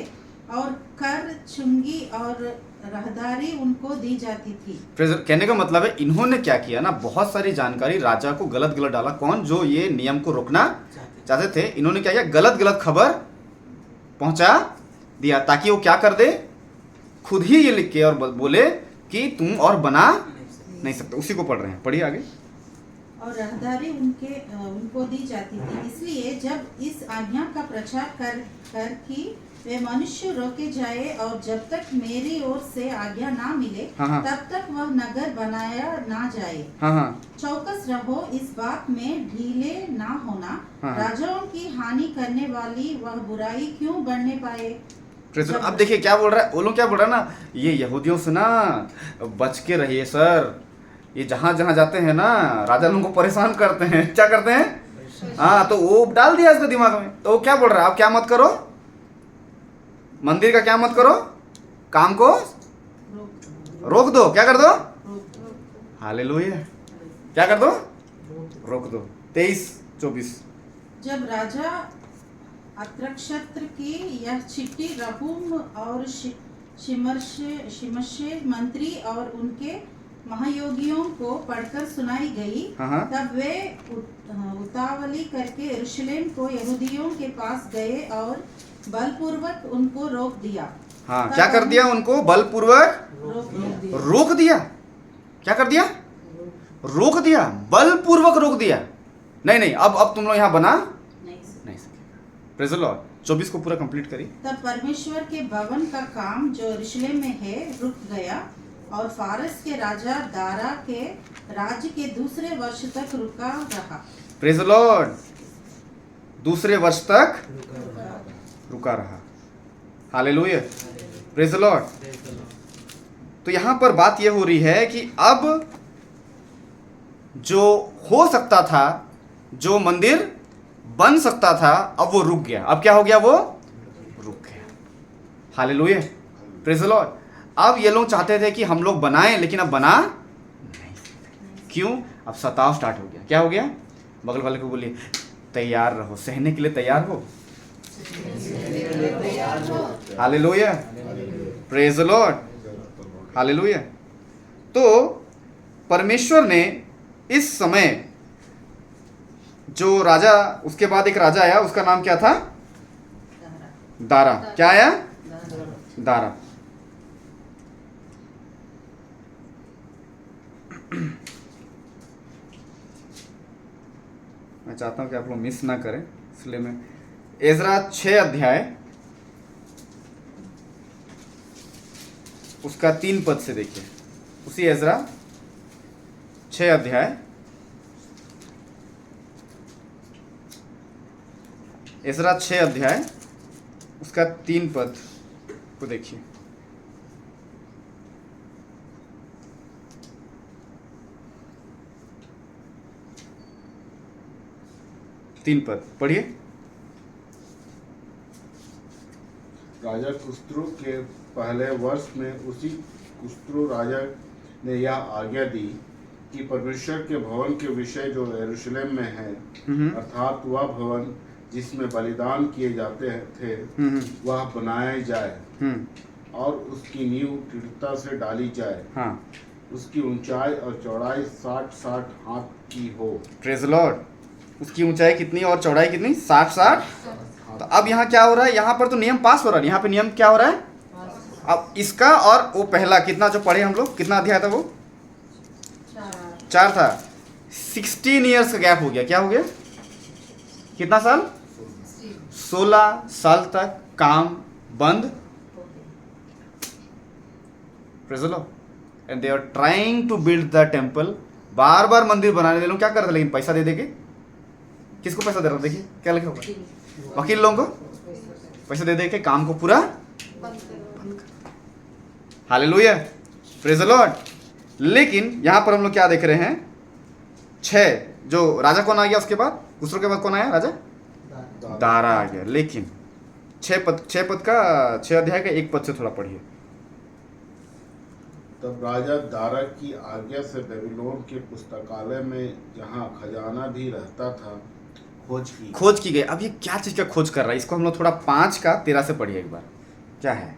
और कर, चुंगी और राहदारी उनको दी जाती थी। कहने का मतलब है इन्होंने क्या किया ना, बहुत सारी जानकारी राजा को गलत गलत डाला। कौन? जो ये नियम को रोकना चाहते थे, इन्होंने क्या किया? गलत गलत खबर पहुंचा दिया, ताकि वो क्या कर दे? खुद ही ये लिख के और बोले कि तुम और बना नहीं सकते। उसी को पढ़ रहे हैं, पढ़िए आगे। और राहदारी उनको दी जाती थी। इसलिए जब इस आज्ञा का प्रचार कर कि वे मनुष्य रोके जाए, और जब तक मेरी ओर से आज्ञा ना मिले, हाँ। तब तक वह नगर बनाया ना जाए। हाँ। चौकस रहो, इस बात में ढीले ना होना। हाँ। राजाओं की हानि करने वाली वह बुराई क्यों बढ़ने पाए? अब देखिए क्या बोल रहा है, वो लोग क्या बोल रहा है ना, ये यहूदियों से ना बच के रहिए सर, ये जहाँ जहाँ जाते हैं ना राजा लोगों को परेशान करते हैं। क्या करते हैं? हाँ, तो वो डाल दिया इसके दिमाग में। तो वो क्या बोल रहा है? आप क्या मत करो, मंदिर का क्या मत करो, काम को रोक दो। क्या कर दो? हालेलुया, क्या कर दो? रोक दो। 23-24। जब राजा अत्रक्षत्र की यह चिट्ठी रहूम और शिमशे मंत्री और उनके महायोगियों को पढ़कर सुनाई गई, हाँ। तब वे उतावली करके यरूशलेम को यहूदियों के पास गए और बलपूर्वक उनको रोक दिया। हाँ, क्या कर दिया? उनको बलपूर्वक रोक दिया। क्या कर दिया? रोक दिया, बलपूर्वक रोक दिया। नहीं, अब तुम लोग यहाँ बना नहीं सके। Praise the Lord. 24 को पूरा कंप्लीट करिए। तब परमेश्वर के भवन का काम जो यरूशलेम में है रुक गया, और फारस के राजा दारा के राज्य के दूसरे वर्ष तक रुका रहा। Praise the Lord. दूसरे वर्ष तक रुका रहा। Hallelujah, praise the Lord. तो यहाँ पर बात यह हो रही है कि अब जो हो सकता था, जो मंदिर बन सकता था, अब वो रुक गया। अब क्या हो गया? वो रुक गया। Hallelujah, praise the Lord. अब ये लोग चाहते थे कि हम लोग बनाएं, लेकिन अब बना नहीं। क्यों? अब सताव स्टार्ट हो गया। क्या हो गया? बगल वाले को बोलिए तैयार रहो, सहने के लिए तैयार हो। Hallelujah, praise the Lord, hallelujah. तो परमेश्वर ने इस समय जो राजा, उसके बाद एक राजा आया, उसका नाम क्या था? दारा। क्या आया? दारा। मैं चाहता हूं कि आप लोग मिस ना करें, इसलिए मैं एजरा 6 अध्याय उसका 3 पद से देखिए। उसी एजरा 6 अध्याय, एजरा 6 अध्याय उसका 3 पद को देखिए। 3 पद पढ़िए। राजा कुस्रू के पहले वर्ष में उसी कुस्रू राजा ने यह आज्ञा दी कि परमेश्वर के भवन के विषय जो यरूशलेम में है, अर्थात वह भवन जिसमें बलिदान किए जाते थे, वह बनाया जाए और उसकी नींव दृढ़ता से डाली जाए। हाँ, उसकी ऊंचाई और चौड़ाई 60 हाथ की हो। Praise Lord. उसकी ऊंचाई कितनी और चौड़ाई कितनी? 60। तो अब यहाँ क्या हो रहा है? यहाँ पर तो नियम पास हो रहा है। यहाँ पे नियम क्या हो रहा है? अब इसका और वो पहला कितना जो पढ़े हम लोग, कितना अध्याय था वो? 4 था। 16 ईयर्स का गैप हो गया। क्या हो गया? कितना साल? 16 साल तक काम बंद। Praise the Lord. And they are trying to build the temple. बार बार मंदिर बनाने दे लोग क्या कर रहे थे, लेकिन पैसा दे देके। किसको पैसा दे रहा? देखिए क्या लिखा होगा, वकील लोगों को पैसा दे दे के काम को पूरा बंद कर। Hallelujah, praise the Lord. लेकिन यहां पर हम लोग क्या देख रहे हैं? 6 जो राजा कौन आ गया, उसके बाद दूसरों के बाद कौन आया? राजा दारा आ गया। लेकिन 6 पद का 6 अध्याय का 1 पद से थोड़ा पढ़िए। तब राजा दारा की आज्ञा से बेबीलोन के पुस्तकालय में जहाँ खजाना भी रहता था खोज की गई। अब ये क्या चीज का खोज कर रहा है? इसको हम लोग थोड़ा 5 का 13 से पढ़िए एक बार। क्या है?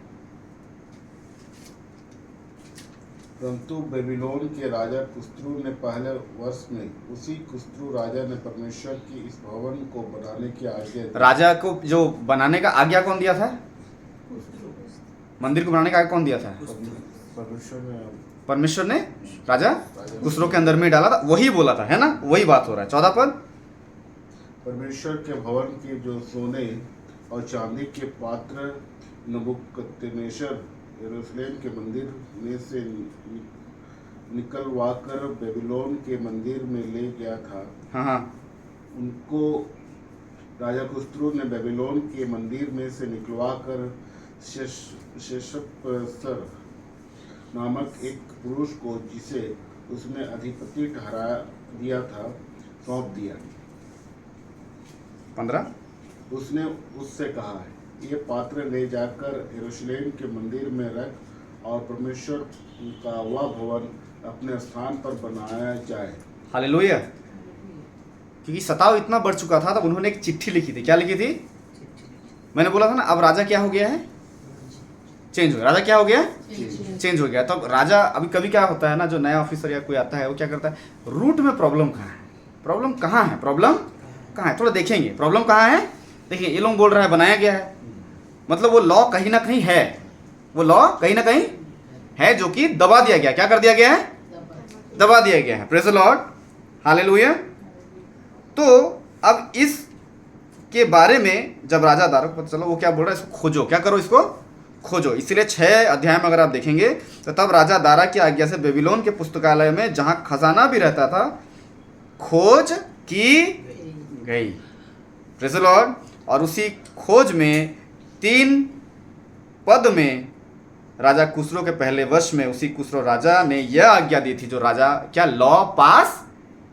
परंतु बेबीलोन के राजा कुस्रू ने पहले वर्ष में उसी कुस्रू राजा ने परमेश्वर की इस भवन को बनाने की आज्ञा दी। राजा को जो बनाने का आज्ञा कौन दिया था? मंदिर को बनाने का आज्ञा कौन दिया था? परमेश्वर ने राजा कुस्रू के अंदर में डाला था। वही बोला था, है ना? वही बात हो रहा है। 14 पद। परमेश्वर के भवन के जो सोने और चांदी के पात्र नबूकदनेस्सर यरूशलेम के मंदिर में से निकलवाकर बेबीलोन के मंदिर में ले गया था, हाँ, उनको राजा कुस्रू ने बेबीलोन के मंदिर में से निकलवाकर शेशप्सर नामक एक पुरुष को, जिसे उसने अधिपति ठहरा दिया था, सौंप दिया। 15। उसने उससे कहा है, ये पात्र ले जाकर यरूशलेम के मंदिर में रख और परमेश्वर का वह भवन अपने स्थान पर बनाया जाए। हालेलुया। क्योंकि सताव इतना बढ़ चुका था, तब उन्होंने एक चिट्ठी लिखी थी। क्या लिखी थी? मैंने बोला था ना, अब राजा क्या हो गया है? चेंज हो गया। राजा क्या हो गया? चेंज हो गया। तब राजा, अभी कभी क्या होता है ना, जो नया ऑफिसर या कोई आता है वो क्या करता है, रूट में प्रॉब्लम कहाँ है, प्रॉब्लम कहाँ है, प्रॉब्लम कहाँ है, थोड़ा देखेंगे प्रॉब्लम कहाँ है। देखिए ये लोग बोल रहा है बनाया गया है, मतलब वो लॉ कहीं ना कहीं है, वो लॉ कहीं ना कहीं है जो कि दबा दिया गया। क्या कर दिया गया है? दबा दिया गया है। Praise the Lord, hallelujah. तो अब इस के बारे में जब राजा दारा को पता चलो, वो क्या बोल रहा है, इसको खोजो, क्या करो, इसको खोजो। इसीलिए 6 अध्याय में अगर आप देखेंगे तो तब राजा दारा की आज्ञा से बेबीलोन के पुस्तकालय में जहां खजाना भी रहता था, खोज की गई। Praise the Lord. और उसी खोज में 3 पद में राजा कुस्रो के पहले वर्ष में उसी कुस्रो राजा ने यह आज्ञा दी थी, जो राजा क्या लॉ पास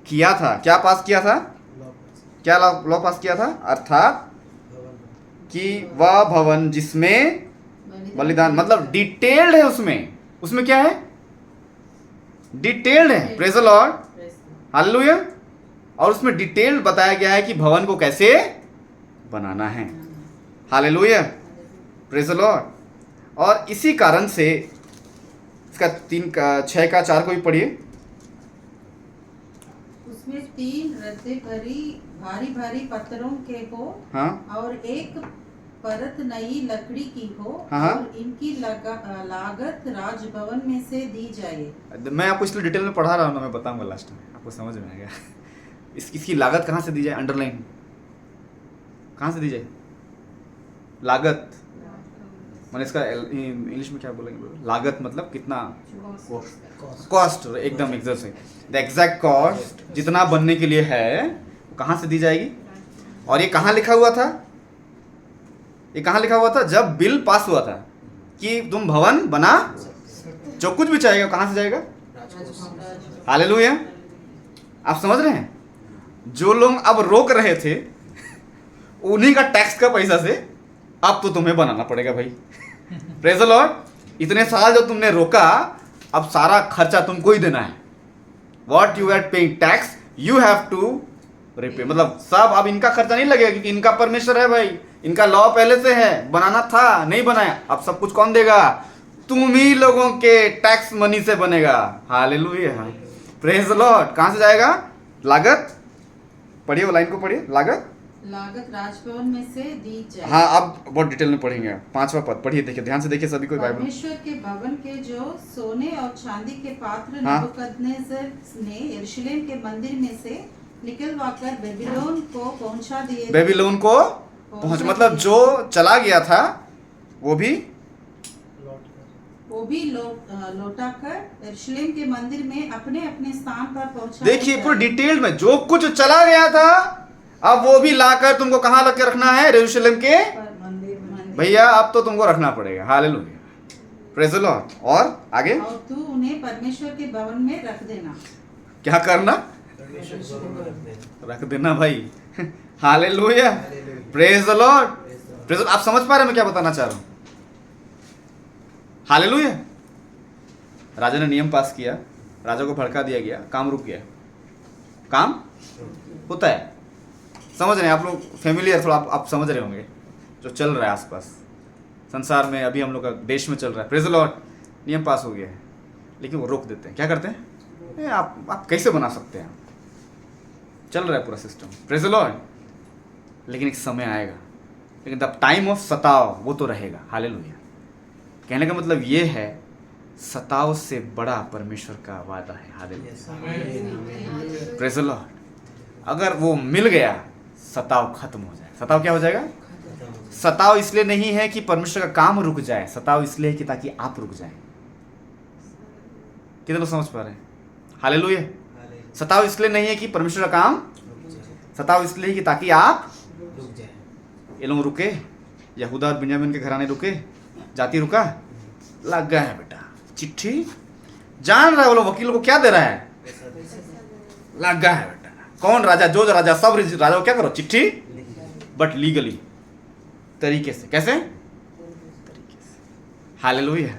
किया था। क्या पास किया था? क्या लॉ पास किया था? अर्थात कि वह भवन जिसमें बलिदान, मतलब डिटेल्ड है, उसमें क्या है? डिटेल्ड है। Praise the Lord, hallelujah. और उसमें डिटेल्ड बताया गया है कि भवन को कैसे बनाना है। Hallelujah, praise the Lord. और इसी कारण से इसका 3 का 6 का 4 को भी पढ़िए। उसमें 3 रद्दें भरी भारी भारी पत्थरों के हो, हाँ, और एक परत नई लकड़ी की हो, हाँ। और इनकी लागत राजभवन में से दी जाए। मैं आपको इसलिए डिटेल में पढ़ा रहा हूँ, मैं बताऊंगा लास्ट में, आपको समझ में आएगा। इसकी लागत कहाँ से दी जाए? अंडरलाइन, कहाँ से दी जाए लागत? मैंने इसका इंग्लिश में क्या बोलेंगे? लागत मतलब कितना? कॉस्ट। एकदम एग्जैक्ट से द एग्जैक्ट कॉस्ट जितना बनने के लिए है, वो कहाँ से दी जाएगी? और ये कहाँ लिखा हुआ था? ये कहाँ लिखा हुआ था? जब बिल पास हुआ था कि तुम भवन बना, जो कुछ भी चाहेगा कहाँ से जाएगा? हालेलुया। आप समझ रहे हैं? जो लोग अब रोक रहे थे उन्हीं का टैक्स का पैसा से अब तो तुम्हें बनाना पड़ेगा भाई। Praise the Lord. इतने साल जो तुमने रोका, अब सारा खर्चा तुमको ही देना है। What you are paying tax you have to repay, मतलब सब अब इनका खर्चा नहीं लगेगा क्योंकि इनका परमेश्वर है भाई, इनका लॉ पहले से है, बनाना था नहीं बनाया, अब सब कुछ कौन देगा? तुम ही लोगों के टैक्स मनी से बनेगा। Hallelujah, praise the Lord. कहां से जाएगा? लागत, पढ़िए वो लाइन को पढ़िए, लागत राजभवन में से दी जाए। हाँ, अब बहुत डिटेल में पढ़ेंगे। 5वां पद पढ़िए, देखिए ध्यान से देखिए सभी कोई बाइबल। परमेश्वर के भवन के जो सोने और चांदी के पात्र हाँ। नबूकदनेस्सर ने यरूशलेम के मंदिर में से निकलवाकर बेबीलोन को पहुंचा दिए। बेबीलोन को पहुंच, मतलब जो चला गया था वो भी लौटाकर यरूशलेम के मंदिर में अपने अपने स्थान पर पहुंचा। देखिए पूरा डिटेल में जो कुछ चला गया था अब वो भी लाकर तुमको कहां लग के रखना है? यरूशलेम के मंदिर। भैया अब तो तुमको रखना पड़ेगा। Hallelujah, praise the Lord. और आगे और तू उन्हें परमेश्वर के भवन में रख देना। क्या करना? परमेश्वर को भवन में रख देना। रख देना भाई। Hallelujah, praise the Lord. Praise, आप समझ पा रहे हैं मैं क्या बताना चाह रहा हूं? हालेलुया। राजा ने नियम पास किया, राजा को भड़का दिया गया, काम रुक गया। काम होता है, समझ रहे हैं आप लोग? फैमिलियर थोड़ा आप समझ रहे होंगे जो चल रहा है आसपास संसार में, अभी हम लोग का देश में चल रहा है। Praise the Lord. नियम पास हो गया है लेकिन वो रोक देते हैं। क्या करते हैं? आप कैसे बना सकते हैं? चल रहा है पूरा सिस्टम। Praise the Lord. लेकिन एक समय आएगा, लेकिन द टाइम ऑफ सताव वो तो रहेगा। हालेलुया। कहने का मतलब ये है सताव से बड़ा परमेश्वर का वादा है। Hallelujah, praise the Lord. अगर वो मिल गया सताव खत्म हो जाए। सताव क्या हो जाएगा? सताव इसलिए नहीं है कि परमेश्वर का काम रुक जाए, सताव इसलिए है कि ताकि आप रुक जाए। कितने लोग समझ पा रहे हैं? हालेलुया। सताव इसलिए नहीं है कि परमेश्वर का काम, सताव इसलिए है कि ताकि आप रुक जाए। ये लोग रुके, यहूदा और बिन्यामीन के घराने रुके, जाति रुका, लग गया है बेटा चिट्ठी। जान रहा है वो लोग वकील को क्या दे रहा है? लग गया है बेटा। कौन राजा? जो राजा, सब राजा को क्या करो? चिट्ठी, बट लीगली तरीके से। कैसे? तरीके से। Hallelujah,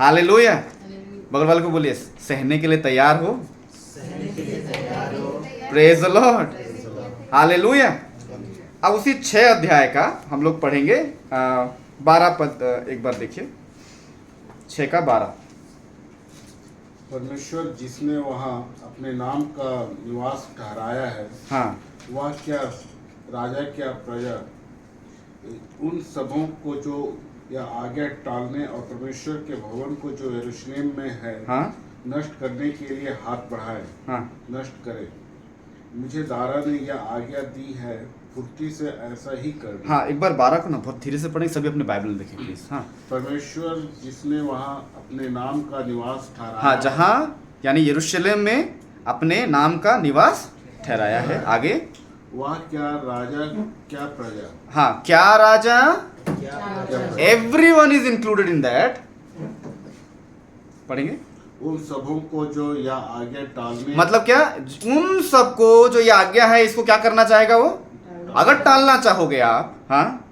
hallelujah. बगल वाले को बोलिए सहने के लिए तैयार हो। सहने के लिए तैयार हो। Praise the Lord, hallelujah. अब उसी 6 अध्याय का हम लोग पढ़ेंगे 12 पद, एक बार देखिए 6 का 12। परमेश्वर जिसने वहाँ अपने नाम का निवास ठहराया है, हाँ, वह क्या राजा क्या प्रजा उन सबों को जो या आगे टालने और परमेश्वर के भवन को जो यरूशलेम में है हाँ, नष्ट करने के लिए हाथ बढ़ाए, हाँ, नष्ट करे। मुझे दारा ने यह आज्ञा दी है, फुर्ती से ऐसा ही कर दे। हाँ, एक बार 12 को ना बहुत धीरे से पढ़ेंगे, सभी अपने बाइबल देखें प्लीज। हाँ, परमेश्वर जिसने वहाँ अपने नाम का निवास ठहराया, हाँ, जहाँ यानी यरूशलेम में अपने नाम का निवास ठहराया है। आगे, वह क्या राजा क्या प्रजा, हाँ, क्या राजा, क्या प्रजा everyone is included in that. पढ़ेंगे उन सबों को जो या आगे टालने, मतलब क्या? उन सबको जो ये आज्ञा है इसको क्या करना चाहेगा वो? अगर टालना चाहोगे आप, हाँ,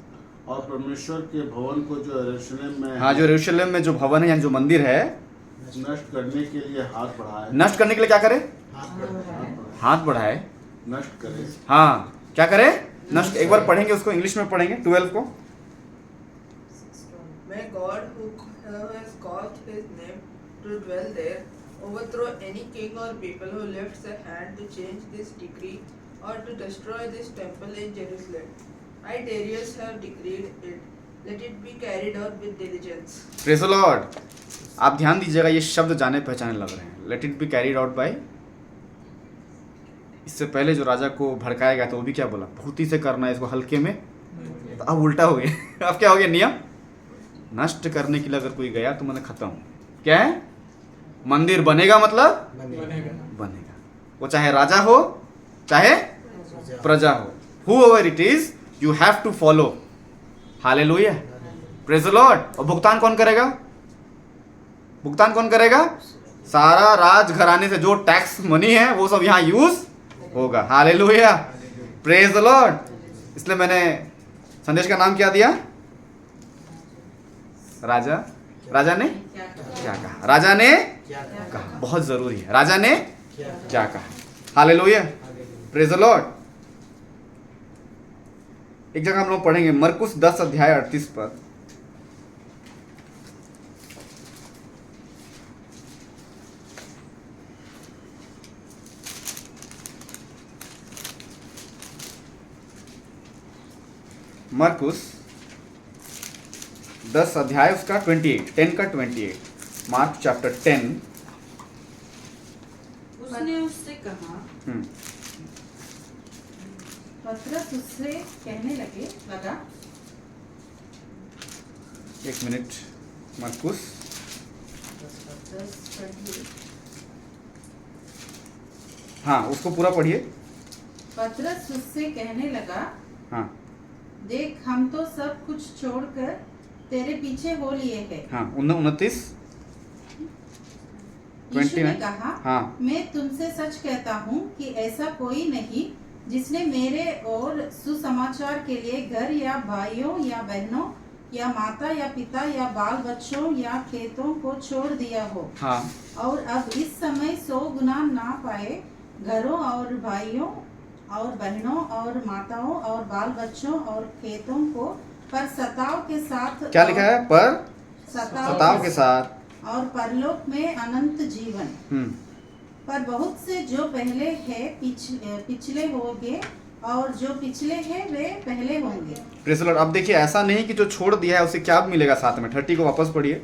और परमेश्वर के भवन को जो यरूशलेम में हाँ, जो यरूशलेम में जो भवन है यानी जो मंदिर है नष्ट करने के लिए हाथ बढ़ाए, नष्ट करने के लिए क्या करे? हाथ बढ़ाए। हाथ बढ़ाए। नष्ट करे। हाँ, क्या करे? नष्ट। एक बार पढ़ेंगे उसको, इंग्लिश में पढ़ेंगे 12 को। May God, who has caused his name to dwell there, overthrow any king or people who lifts a hand to change this decree or to destroy this temple in Jerusalem. I, Darius, have decreed it. Let it be carried out with diligence. Praise the Lord. आप ध्यान दीजिएगा, ये शब्द जाने पहचाने लग रहे हैं। Let it be carried out by. इससे पहले जो राजा को भड़काया गया था वो भी क्या बोला? फुर्ती से करना है इसको, हल्के में। तो अब उल्टा हो गया। अब क्या हो गया? नियम नष्ट करने के लिए अगर कोई गया तो मैंने खत्म। क्या है? मंदिर बनेगा मतलब बनेगा। बनेगा, वो चाहे राजा हो चाहे प्रजा हो, whoever it is you have to follow। Hallelujah, praise the Lord. और भुगतान कौन करेगा? भुगतान कौन करेगा? सारा राज घराने से जो टैक्स मनी है वो सब यहाँ यूज होगा। Hallelujah, praise the Lord. इसलिए मैंने संदेश का नाम क्या दिया? राजा राजा ने क्या कहा? राजा ने क्या कहा, बहुत जरूरी है। राजा ने क्या कहा? Hallelujah, praise the Lord. एक जगह हम लोग पढ़ेंगे मरकुस 10 अध्याय 38 पर। मरकुस 10 अध्याय उसका 28, 10 का 28, मार्क चैप्टर 10। उसने उससे कहा, हम्म, पतरस उससे कहने लगा, एक मिनट, मरकुस 10:28, हाँ उसको पूरा पढ़िए। पतरस उससे कहने लगा, हाँ देख हम तो सब कुछ छोड़कर तेरे पीछे हो लिए हैं। हाँ 29, यीशु ने 29, कहा, हाँ मैं तुमसे सच कहता हूँ कि ऐसा कोई नहीं जिसने मेरे और सुसमाचार के लिए घर या भाइयों या बहनों या माता या पिता या बाल बच्चों या खेतों को छोड़ दिया हो, हाँ और अब इस समय 100 गुना ना पाए घरों और भाइयों और बहनों और माताओं और बाल बच्चों और खेतों को, पर सताव के साथ, क्या लिखा है? पर सताव के साथ और परलोक में अनंत जीवन। हम्म, पर बहुत से जो पहले है पिछले होंगे, और जो पिछले हैं वे पहले होंगे। Praise the Lord. अब देखिए, ऐसा नहीं कि जो छोड़ दिया है उसे क्या मिलेगा साथ में। 30 को वापस पढ़िए।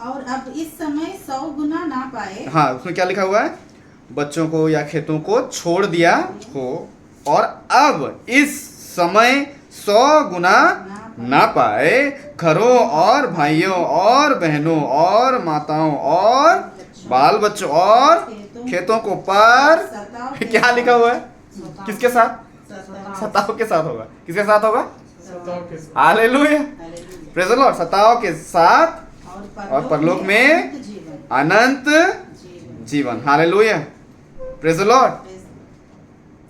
और अब इस समय 100 गुना ना पाए, हाँ उसमें क्या लिखा हुआ है? बच्चों को या खेतों को छोड़ दिया हो, और अब इस समय 100 गुना ना पाए घरों और भाइयों और बहनों और माताओं और बाल बच्चों और खेतों को, पर सताव क्या लिखा हुआ है? किसके साथ? सताव सताव के साथ होगा। किसके साथ होगा? सताव के साथ। Hallelujah, hallelujah. Praise the Lord. सताव के साथ और परलोक में अनंत जीवन। अनंत जीवन। Hallelujah, praise the Lord.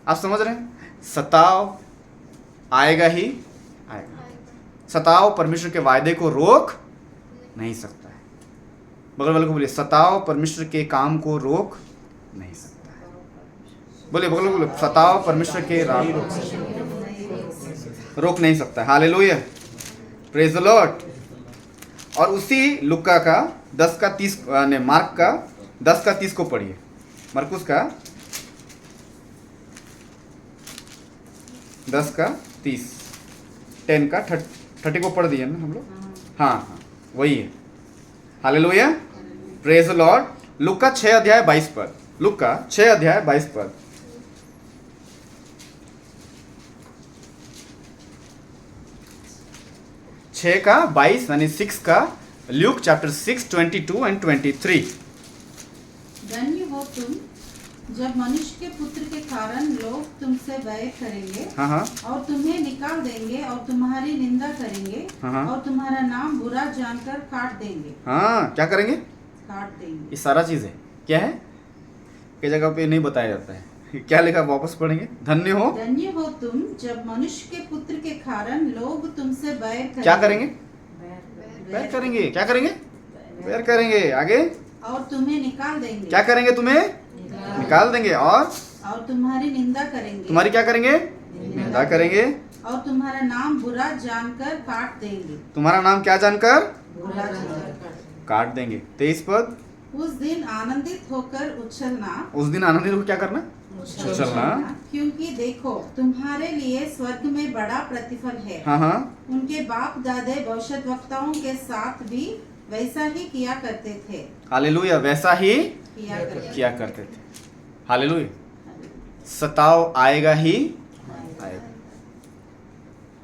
आप समझ रहे हैं? सताव आएगा ही आएगा। सताव परमेश्वर के वायदे को रोक नहीं सकता है। बगल वाले को बोलिए, सताव परमेश्वर के काम को रोक नहीं सकता है। बोलिए बगल वाले को, सताव परमेश्वर के राह रोक नहीं सकता है। Hallelujah, praise the Lord. और उसी लुक्का का 10 का 30, ने मार्क का 10 का 30 को पढ़िए। मरकुस का 10 का 30, 10 का 30 को पढ़ दिए ना हम लोग। हाँ हाँ वही है। Hallelujah, praise the Lord. लुक्का 6 अध्याय 22 पद। लुक्का 6 अध्याय 22 पद। छः का 22 यानी 6 का, ल्यूक चैप्टर 6 22 एंड 23। धन्य हो तुम जब मनुष्य के पुत्र के कारण लोग तुमसे बैर करेंगे, हाँ हाँ और तुम्हें निकाल देंगे और तुम्हारी निंदा करेंगे, हाँ। और तुम्हारा नाम बुरा जानकर काट देंगे। हाँ क्या करेंगे? काट देंगे। ये सारा चीज़ है। क्या है? कई जगह पे नहीं बताया जाता है। क्या लिखा? वापस पढ़ेंगे। धन्य हो तुम जब मनुष्य के पुत्र के कारण लोग तुमसे बैर करेंगे। क्या करेंगे? बैर करेंगे। क्या करेंगे? बैर करेंगे। आगे और तुम्हें निकाल देंगे। क्या करेंगे? तुम्हें निकाल देंगे। और तुम्हारी निंदा करेंगे। तुम्हारी क्या करेंगे? निंदा करेंगे। और तुम्हारा नाम बुरा जानकर काट देंगे। तुम्हारा नाम क्या जानकर? बुरा जानकर काट देंगे। 23 पद। उस दिन आनंदित होकर उछलना। उस दिन आनंदित होकर क्या करना? उछलना। क्योंकि देखो तुम्हारे लिए स्वर्ग में बड़ा प्रतिफल है। हाँ हाँ उनके बाप दादे भविष्यद्वक्ताओं के साथ भी वैसा ही किया करते थे। हालेलुया, वैसा ही किया करते थे। हालेलुया, सताव आएगा ही आएगा।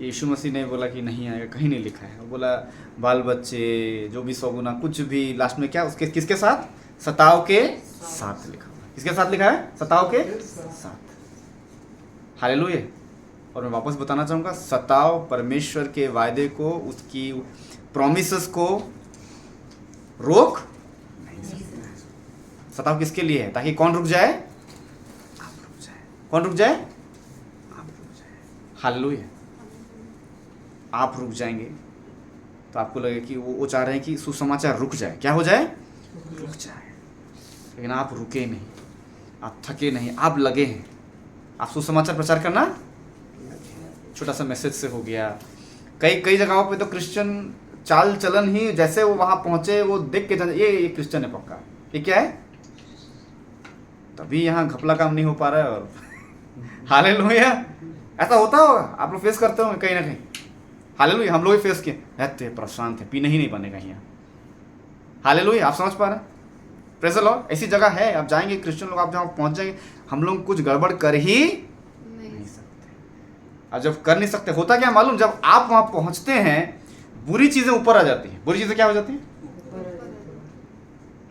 यीशु मसीह ने बोला कि नहीं आएगा, कहीं नहीं लिखा है। वो बोला बाल बच्चे जो भी 100 गुना कुछ भी, लास्ट में क्या उसके किसके साथ? सताव के साथ लिखा हुआ है। किसके साथ लिखा है? सताव के साथ। हालेलुया। और मैं वापस बताना चाहूँगा, सताव परमेश्वर के वायदे को, उसकी प्रॉमिसेस को रोक नहीं सकता। सताव किसके लिए है? ताकि कौन रुक जाए? आप रुक जाए। कौन रुक जाए? आप रुक जाए। हालेलुया। आप रुक जाएंगे तो आपको लगेगा कि वो चाह रहे हैं कि सुसमाचार रुक जाए। क्या हो जाए? रुक जाए। लेकिन आप रुके नहीं, आप थके नहीं, आप लगे हैं। आप सुसमाचार प्रचार करना छोटा सा मैसेज से हो गया। कई जगहों पे तो क्रिश्चियन चाल चलन ही, जैसे वो वहां पहुंचे वो देख के ये क्रिश्चियन है पक्का, ये क्या है, तभी यहाँ घपला काम नहीं हो पा रहा है। और हालेलुया। ऐसा होता होगा, आप लोग फेस करते होंगे कहीं ना कहीं। हालेलुया, हम लोग भी फेस किए, रहते परेशान थे, पीने ही नहीं बनेगा यहाँ। हालेलुया, आप समझ पा रहे हैं? Praise the Lord. ऐसी जगह है, आप जाएंगे क्रिश्चियन लोग, आप जहाँ पहुंच जाएंगे, हम लोग कुछ गड़बड़ कर ही नहीं सकते। और जब कर नहीं सकते, होता क्या मालूम, जब आप वहां पहुंचते हैं बुरी चीजें ऊपर आ जाती हैं। बुरी चीजें क्या हो जाती हैं?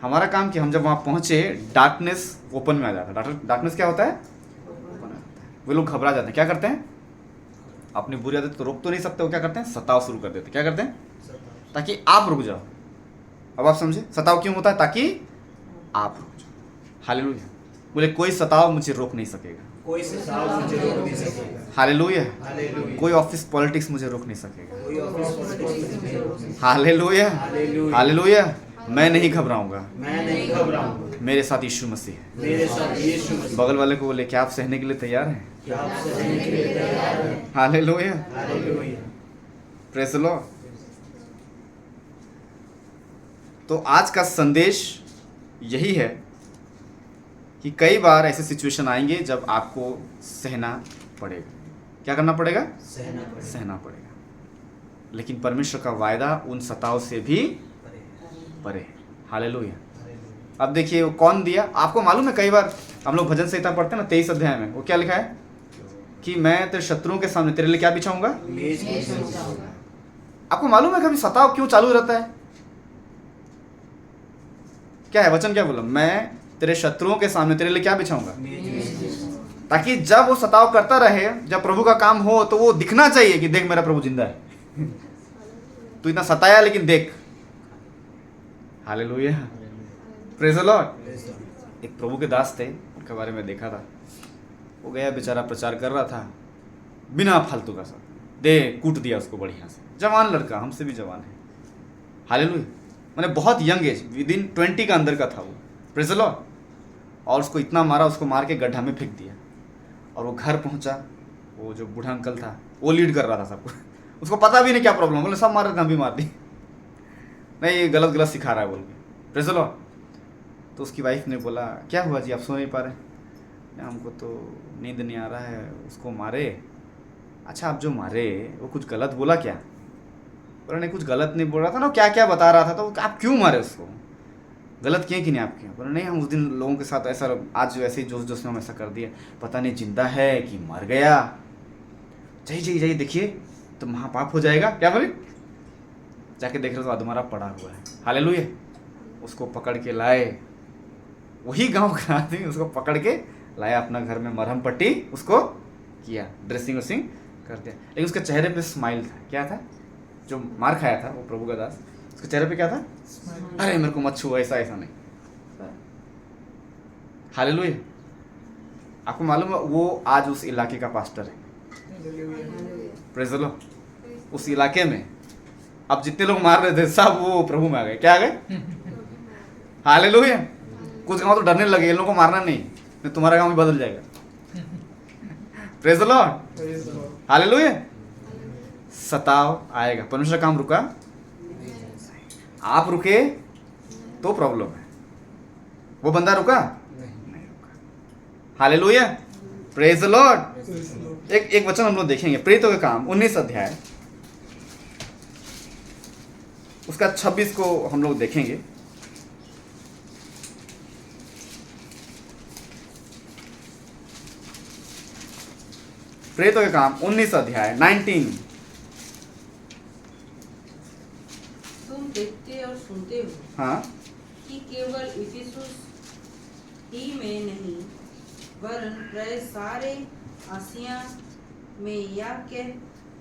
हमारा काम कि हम जब वहां पहुंचे डार्कनेस ओपन में आ जाता है। डार्कनेस क्या होता है? वे लोग घबरा जाते हैं। क्या करते हैं? अपनी बुरी आदत तो रोक तो नहीं सकते, वो क्या करते हैं? सताव शुरू कर देते हैं। क्या करते हैं? ताकि आप रुक जाओ। अब आप समझे सताव क्यों होता है? ताकि आप रुक जाओ। हालेलुया। बोले कोई सताव मुझे रोक नहीं सकेगा। कोई सताव मुझे रोक नहीं सकेगा। हालेलुया। हालेलुया। कोई ऑफिस पॉलिटिक्स मुझे रोक नहीं सकेगा। कोई ऑफिस पॉलिटिक्स मुझे रोक नहीं सकेगा। हालेलुया। हालेलुया। हालेलुया। मैं नहीं घबराऊंगा, मैं नहीं घबराऊंगा, मेरे साथ यीशु मसीह है। मेरे साथ यीशु मसीह। बगल वाले को बोले क्या आप सहने के लिए तैयार हैं? क्या आप सहने के लिए तैयार हैं? Hallelujah. Hallelujah. Praise the Lord. तो आज का संदेश यही है कि कई बार ऐसे सिचुएशन आएंगे जब आपको सहना पड़ेगा। क्या करना पड़ेगा? सहना पड़ेगा। सहना पड़ेगा। लेकिन परमेश्वर का वायदा उन सताव से भी परे है। हालेलुया। अब देखिए वो कौन दिया आपको मालूम है? कई बार हम लोग भजन संहिता पढ़ते हैं ना, 23 अध्याय में वो क्या लिखा है कि मैं तेरे शत्रुओं के सामने तेरे लिए क्या बिछाऊंगा? मेज बिछाऊंगा। आपको मालूम है कभी सताव क्यों चालू रहता है? क्या है वचन? क्या बोला? मैं तेरे शत्रुओं के सामने तेरे लिए क्या बिछाऊंगा? मेज बिछाऊंगा। ताकि जब वो सताव करता रहे, जब प्रभु का काम हो तो वो दिखना चाहिए कि देख मेरा प्रभु जिंदा है। तू इतना सताया लेकिन देख। हालेलुया। Praise the Lord. एक प्रभु के दास थे, उनके बारे में देखा था। वो गया बेचारा प्रचार कर रहा था, बिना फालतू का सब दे कूट दिया उसको बढ़िया से। जवान लड़का, हमसे भी जवान है। हालेलुया। मैंने बहुत यंग एज, विदिन 20 का अंदर का था वो। Praise the Lord. और उसको इतना मारा, उसको मार के गड्ढा में फेंक दिया। और वो घर पहुंचा, वो जो बूढ़ा अंकल था वो लीड कर रहा था सबको। उसको पता भी नहीं क्या प्रॉब्लम, बोले सब मार रहे थे, हम भी मार दी। नहीं ये गलत सिखा रहा है बोल के। Praise the Lord. तो उसकी वाइफ ने बोला क्या हुआ जी, आप सो नहीं पा रहे? हमको तो नींद नहीं आ रहा है, उसको मारे। अच्छा आप जो मारे वो कुछ गलत बोला क्या? बोला नहीं कुछ गलत नहीं बोल रहा था ना, क्या क्या बता रहा था। तो आप क्यों मारे उसको? गलत किए कि नहीं आप किए? बोला नहीं हम उस दिन लोगों के साथ ऐसा, आज वैसे ही जोश जोश में हम ऐसा कर दिया, पता नहीं जिंदा है कि मर गया। जाइए देखिए तो महापाप हो जाएगा। क्या बोले? जाके देख रहे तो अधमरा पड़ा हुआ है। हालेलुया। उसको पकड़ के लाए, वही गांव का आदमी उसको पकड़ के लाया अपना घर में, मरहम पट्टी उसको किया, ड्रेसिंग वेसिंग कर दिया। लेकिन उसके चेहरे पे स्माइल था। क्या था? जो मार खाया था वो प्रभु का दास, उसके चेहरे पे क्या था? अरे मेरे को मत छुओ, ऐसा नहीं। हालेलुया। आपको मालूम है वो आज उस इलाके का पास्टर है। Praise the Lord. उस इलाके में अब जितने लोग मार रहे थे सब वो प्रभु में आ गए। क्या आ गए? हालेलुया। कुछ गांव तो डरने लगे, इन लोगों को मारना नहीं तुम्हारा गांव भी बदल जाएगा। Praise the Lord. हालेलुया। सताव आएगा, परमेश्वर का काम रुका, आप रुके तो प्रॉब्लम है। वो बंदा रुका नहीं रुका। हालेलुया। Praise the Lord. एक वचन हम लोग देखेंगे, प्रेरितों के काम 19 अध्याय उसका 26 को हम लोग देखेंगे। प्रेरितों के काम 19 अध्याय 19। तुम देखते और सुनते हो हाँ कि केवल इफिसुस ही में नहीं वरन प्राय सारे आसिया में या कह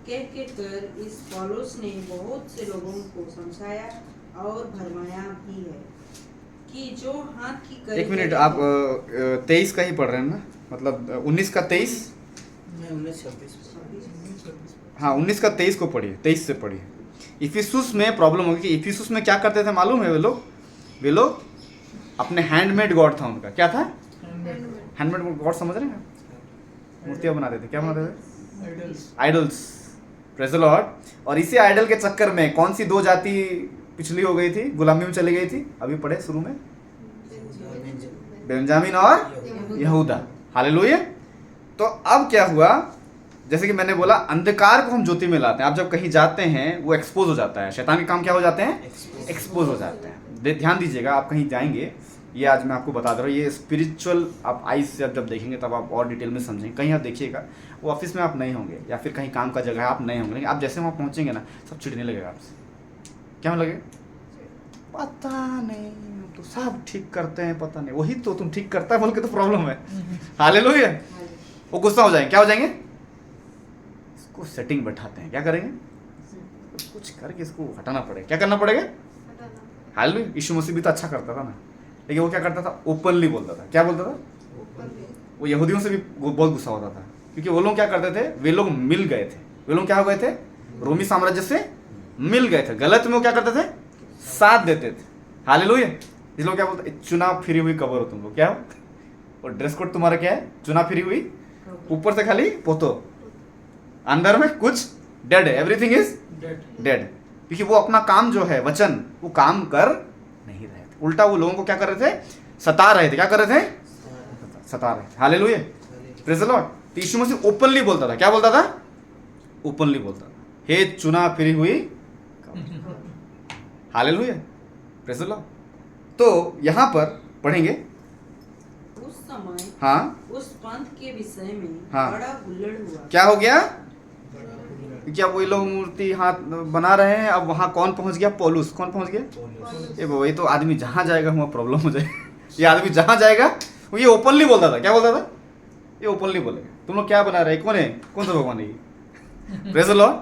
के कर इस पौलुस ने बहुत से लोगों को समझाया और भरमाया भी है कि जो हाथ की करी 1 मिनट, आप 23 का ही पढ़ रहे हैं ना? मतलब 19 का 23। मैं 19-26 हाँ 19 का 23 को पढ़िए, 23 से पढ़िए। इफिसुस में प्रॉब्लम होगी कि इफिसुस में क्या करते थे मालूम है? वे लोग अपने हैंडमेड गॉड था उनका, क्या था? हैंडमेड गॉड, समझ रहे हैं? मूर्तियां बनाते थे, क्या बनाते थे? Idols. Idols. Praise the Lord. और इसी आइडल के चक्कर में कौन सी दो जाति पिछली हो गई थी, गुलामी में चली गई थी? अभी पढ़े शुरू में, बेंजामिन और यहूदा। हालेलुया। तो अब क्या हुआ, जैसे कि मैंने बोला अंधकार को हम ज्योति में लाते हैं। आप जब कहीं जाते हैं वो एक्सपोज हो जाता है, शैतान के काम क्या हो जाते हैं? एक्सपोज हो जाते हैं। ध्यान दीजिएगा, आप कहीं जाएंगे, ये आज मैं आपको बता दे रहा हूँ, ये स्पिरिचुअल आप आइज से जब देखेंगे तब आप और डिटेल में समझेंगे। कहीं आप देखिएगा, वो ऑफिस में आप नहीं होंगे या फिर कहीं काम का जगह है आप नहीं होंगे, लेकिन आप जैसे वहाँ पहुँचेंगे ना, सब चिढ़ने लगेगा आपसे। क्या लगे? पता नहीं, हम तो सब ठीक करते हैं, पता नहीं। वही तो तुम ठीक करता है बोल के तो प्रॉब्लम है। हालेलुया। वो गुस्सा हो जाएंगे, क्या हो जाएंगे? इसको सेटिंग बैठाते हैं, क्या करेंगे? कुछ करके इसको हटाना पड़ेगा। क्या करना पड़ेगा? हालेलुया। यीशु मसीह भी तो अच्छा करता था ना, लेकिन वो क्या करता था? ओपनली बोलता था। क्या बोलता था? वो यहूदियों से भी बहुत गुस्सा होता था, क्योंकि वो लोग क्या करते थे? वे लोग मिल गए थे। वे लोग क्या हो गए थे? रोमी साम्राज्य से मिल गए थे। गलत में वो क्या करते थे? साथ देते थे। हालेलुया। इस लोग क्या बोलते? चुनाव फिरी हुई कबर हो तुम लोग। क्या हो? और ड्रेस कोड तुम्हारा क्या है? चुनाव फिरी हुई, ऊपर से खाली पोतो, अंदर में कुछ डेड है। Everything is dead. क्योंकि वो अपना काम जो है, वचन, वो काम कर नहीं रहे थे। उल्टा वो लोगों को क्या कर रहे थे? सता रहे थे। क्या कर रहे थे? सता रहे थे। हालेलुया। Praise the Lord. तो यीशु मसीह ओपनली बोलता था। क्या बोलता था? ओपनली बोलता था, हे चुना फिरी हुई। हालेलुया। Praise the Lord. तो यहाँ पर पढ़ेंगे, उस समय हाँ, उस पंथ के विषय में हाँ। बड़ा हुल्लड़ हुआ। क्या हो गया? क्या वही लोग मूर्ति हाथ बना रहे हैं? अब वहाँ कौन पहुँच गया? पौलुस। कौन पहुँच गया? ये वही तो आदमी जहाँ जाएगा वहाँ प्रॉब्लम हो जाएगी। ये आदमी जहाँ जाएगा वो ये ओपनली बोलता था। क्या बोलता था? ये ओपनली बोलेगा, तुम लोग क्या बना रहे? कौन है? कौन सा भगवान है ये? Praise the Lord.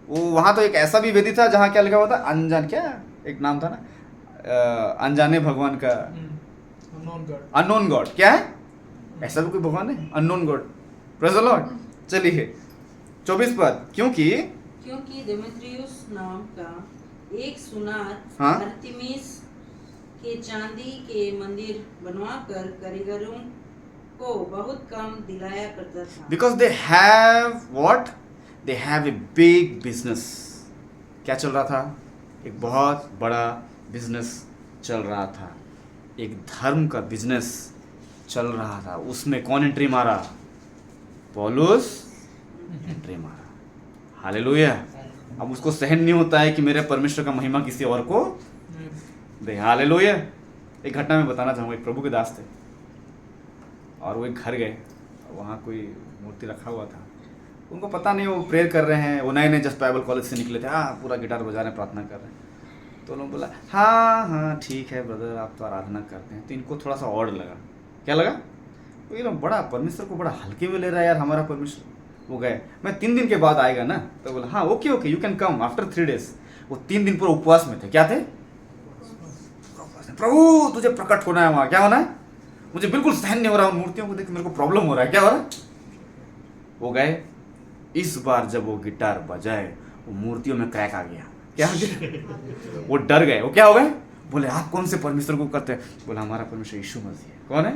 वो वहाँ तो एक ऐसा भी वेदी था जहाँ क्या लिखा हुआ था? अनजान, क्या एक नाम था ना, अनजाने भगवान का, अननोन गॉड। क्या है? ऐसा भी कोई भगवान है? Unknown God. Praise the Lord. चलिए 24 पद। क्योंकि देमेत्रियुस नाम का एक सुनार हाँ? अरतिमिस के चांदी के मंदिर बनवाकर कारीगरों को बहुत काम दिलाया करता था। Because they have what? They have a big business. क्या चल रहा था? एक बहुत बड़ा बिजनेस चल रहा था, एक धर्म का बिजनेस चल रहा था। उसमें कौन एंट्री मारा? पौलुस एंट्री मारा। हालेलुया। अब उसको सहन नहीं होता है कि मेरे परमेश्वर का महिमा किसी और को दे। हालेलुया। एक घटना मैं बताना चाहूँगा। एक प्रभु के दास थे और वो एक घर गए, वहाँ कोई मूर्ति रखा हुआ था। उनको पता नहीं, वो प्रेयर कर रहे हैं, वो नए नए जस्ट बाइबल कॉलेज से निकले थे। हाँ, पूरा गिटार बजा रहे हैं, प्रार्थना कर रहे हैं। तो लोग बोला हाँ हाँ ठीक है ब्रदर, आप तो आराधना करते हैं। तो इनको थोड़ा सा ऑड लगा। क्या लगा? तो ये लोग बड़ा परमेश्वर को बड़ा हल्के में ले रहा है यार हमारा परमेश्वर। वो गए, मैं 3 दिन के बाद आएगा ना? तो बोला हाँ okay okay you can come after 3 days। वो 3 दिन पूरा उपवास में थे। क्या थे? प्रभु तुझे प्रकट होना है वहाँ। क्या होना है? मुझे बिल्कुल सहन नहीं हो रहा, मूर्तियों को देख मेरे को प्रॉब्लम हो रहा है। क्या हो रहा है? वो गए, इस बार जब वो गिटार बजाए वो मूर्तियों में क्रैक आ गया। क्या आ गया? वो डर गए। वो क्या हो गए? बोले आप कौन से परमेश्वर को करते हैं? बोला हमारा परमेश्वर यीशु मसीह है। कौन है?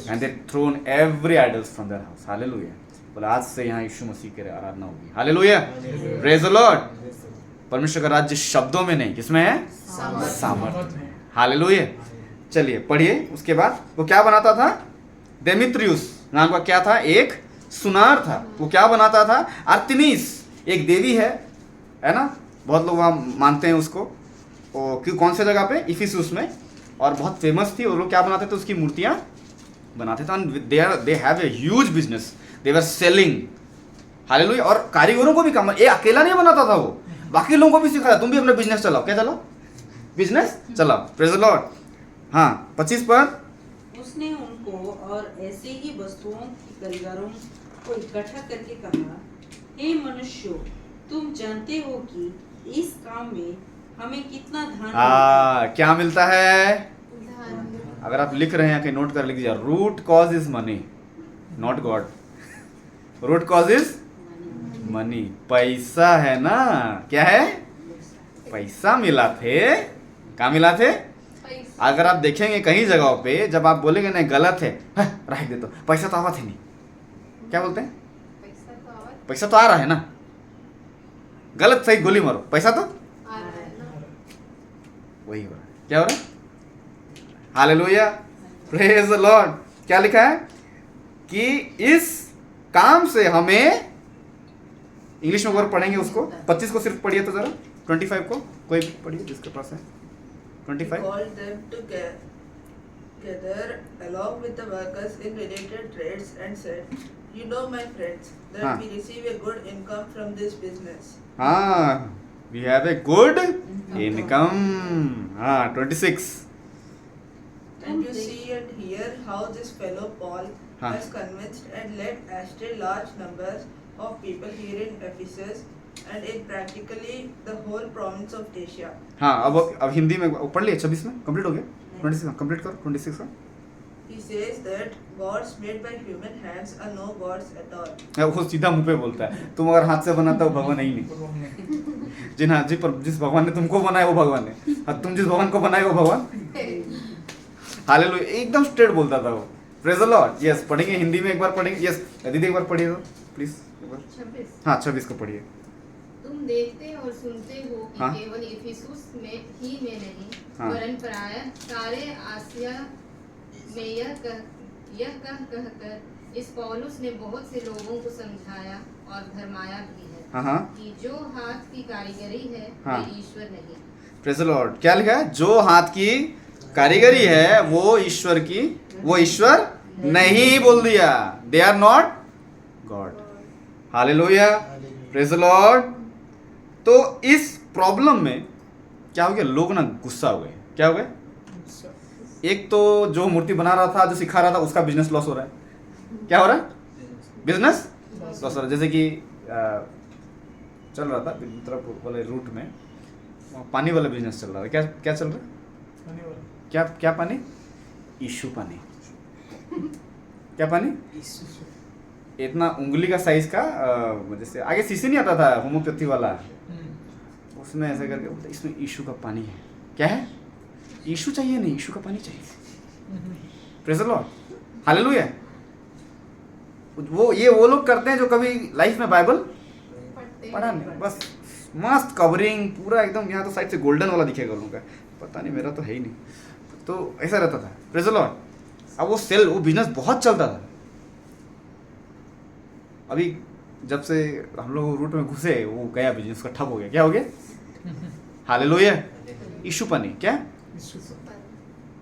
And they thrown every idols from their house. Hallelujah. बोला आज से यहाँ यीशु मसीह की आराधना होगी। हालेलुया। Praise the Lord. परमेश्वर का राज्य शब्दों में नहीं, किसमें है? सामर्थ्य में। हालेलुया। चलिए पढ़िए। उसके बाद वो क्या बनाता था? देमेत्रियुस नाम का क्या था? एक सुनार था। वो क्या बनाता था? आर्तेमिस एक देवी है ना? बहुत लोग वहाँ मानते हैं उसको। क्यों? कौन से जगह पे? इफिसुस में। और बहुत फेमस थी। और लोग क्या बनाते थे? उसकी मूर्तियाँ बनाते थे। They have a huge business, they were selling. Hallelujah. और कारीगरों को भी काम, ये अकेला नहीं बनाता था, वो बाकी लोगों को भी सिखाया तुम भी अपना बिजनेस चलाओ। क्या चलाओ? बिजनेस चलाओ। Praise the Lord. हाँ 25 पर उसने उनको और ऐसे ही वस्तुओं की कारीगरों को इकट्ठा करके कहा, हे मनुष्यों, तुम जानते हो कि इस काम में हमें कितना धन क्या मिलता है? अगर आप लिख रहे हैं कहीं नोट कर लीजिए, root cause is money not God. Root cause is money, पैसा है ना, क्या है, पैसा मिला थे। कहाँ मिला थे? अगर आप देखेंगे कहीं जगहों पे जब आप बोलेंगे नहीं गलत है, रख दे तो पैसा तो आवत है नहीं, क्या बोलते हैं, पैसा तो आ रहा है ना, गलत सही गोली मारो, पैसा तो वही हो रहा है। क्या हो रहा है? Hallelujah, praise the Lord. क्या लिखा है कि इस काम से हमें, इंग्लिश में वर्ड पढ़ेंगे उसको, 25 को सिर्फ पढ़िए तो जरा, 25 को कोई पढ़िए जिसके पास है 25। Called them together along with the workers in related trades and said, "You know, my friends, that हाँ. we receive a good income from this business. हाँ, we have a good income। हाँ 26। And you see and hear how this fellow Paul हाँ. has convinced and led astray large numbers of people here in Ephesus and in practically the whole province of Asia." हाँ अब हिंदी में पढ़ लिया, 26 में complete हो गया, 26 कंप्लीट करो, 26 का। He says that gods made by human hands are no gods at all. वो सीधा मुंह पे बोलता है, तुम अगर हाथ से बनाता हो भगवान है ही नहीं। जिस भगवान ने तुमको बनाया वो भगवान है, और तुम जिस भगवान को बनाए वो भगवान। हालेलुया, एकदम स्ट्रेट बोलता था वो। Praise the Lord. यस, पढ़ेंगे हिंदी में, एक बार पढ़ेंगे। यस दीदी एक बार पढ़िए तो प्लीज एक बार। 26। हाँ 26 को पढ़िए। तुम देखते और सुनते हो कि हाँ। केवल इफिसुस में ही में नहीं, हाँ। वरन प्राय सारे आसिया में यह कहकर इस पौलुस ने बहुत से लोगों को समझाया और धर्माया भी है हाँ हाँ कि जो हाथ की कारीगरी है हाँ। वे ईश्वर नहीं। Praise the Lord. क्या लिखा है? जो हाथ की कारीगरी है वो ईश्वर की, वो ईश्वर नहीं बोल दिया। They are not God. Hallelujah, praise the Lord. तो इस प्रॉब्लम में क्या हो गया, लोग ना गुस्सा हो गए। क्या हो गए? एक तो जो मूर्ति बना रहा था, जो सिखा रहा था, उसका बिजनेस लॉस हो रहा है। क्या हो रहा है? बिजनेस लॉस हो रहा है। जैसे कि चल रहा था तरफ वाले रूट में पानी वाला बिजनेस चल रहा था। क्या क्या चल रहा है? क्या क्या पानी? इशू पानी। क्या पानी? इतना उंगली का साइज का, जैसे आगे शीशी नहीं आता था होम्योपैथी वाला, उसमें ऐसे करके बोलते इसमें इशू का पानी है। क्या है? इशू चाहिए नहीं, इशू का पानी चाहिए। Praise the Lord, hallelujah. वो लोग करते हैं जो कभी लाइफ में बाइबल पढ़ा नहीं, बस मस्त कवरिंग पूरा एकदम, यहाँ तो साइड से गोल्डन वाला दिखेगा उनका, पता नहीं मेरा तो है ही नहीं, तो ऐसा रहता था। Praise the Lord. अब वो बिजनेस बहुत चलता था। अभी जब से हम लोग रूट में घुसे वो गया, बिजनेस का ठप हो गया। क्या हो गया? हालेलुया। इशू पानी। क्या?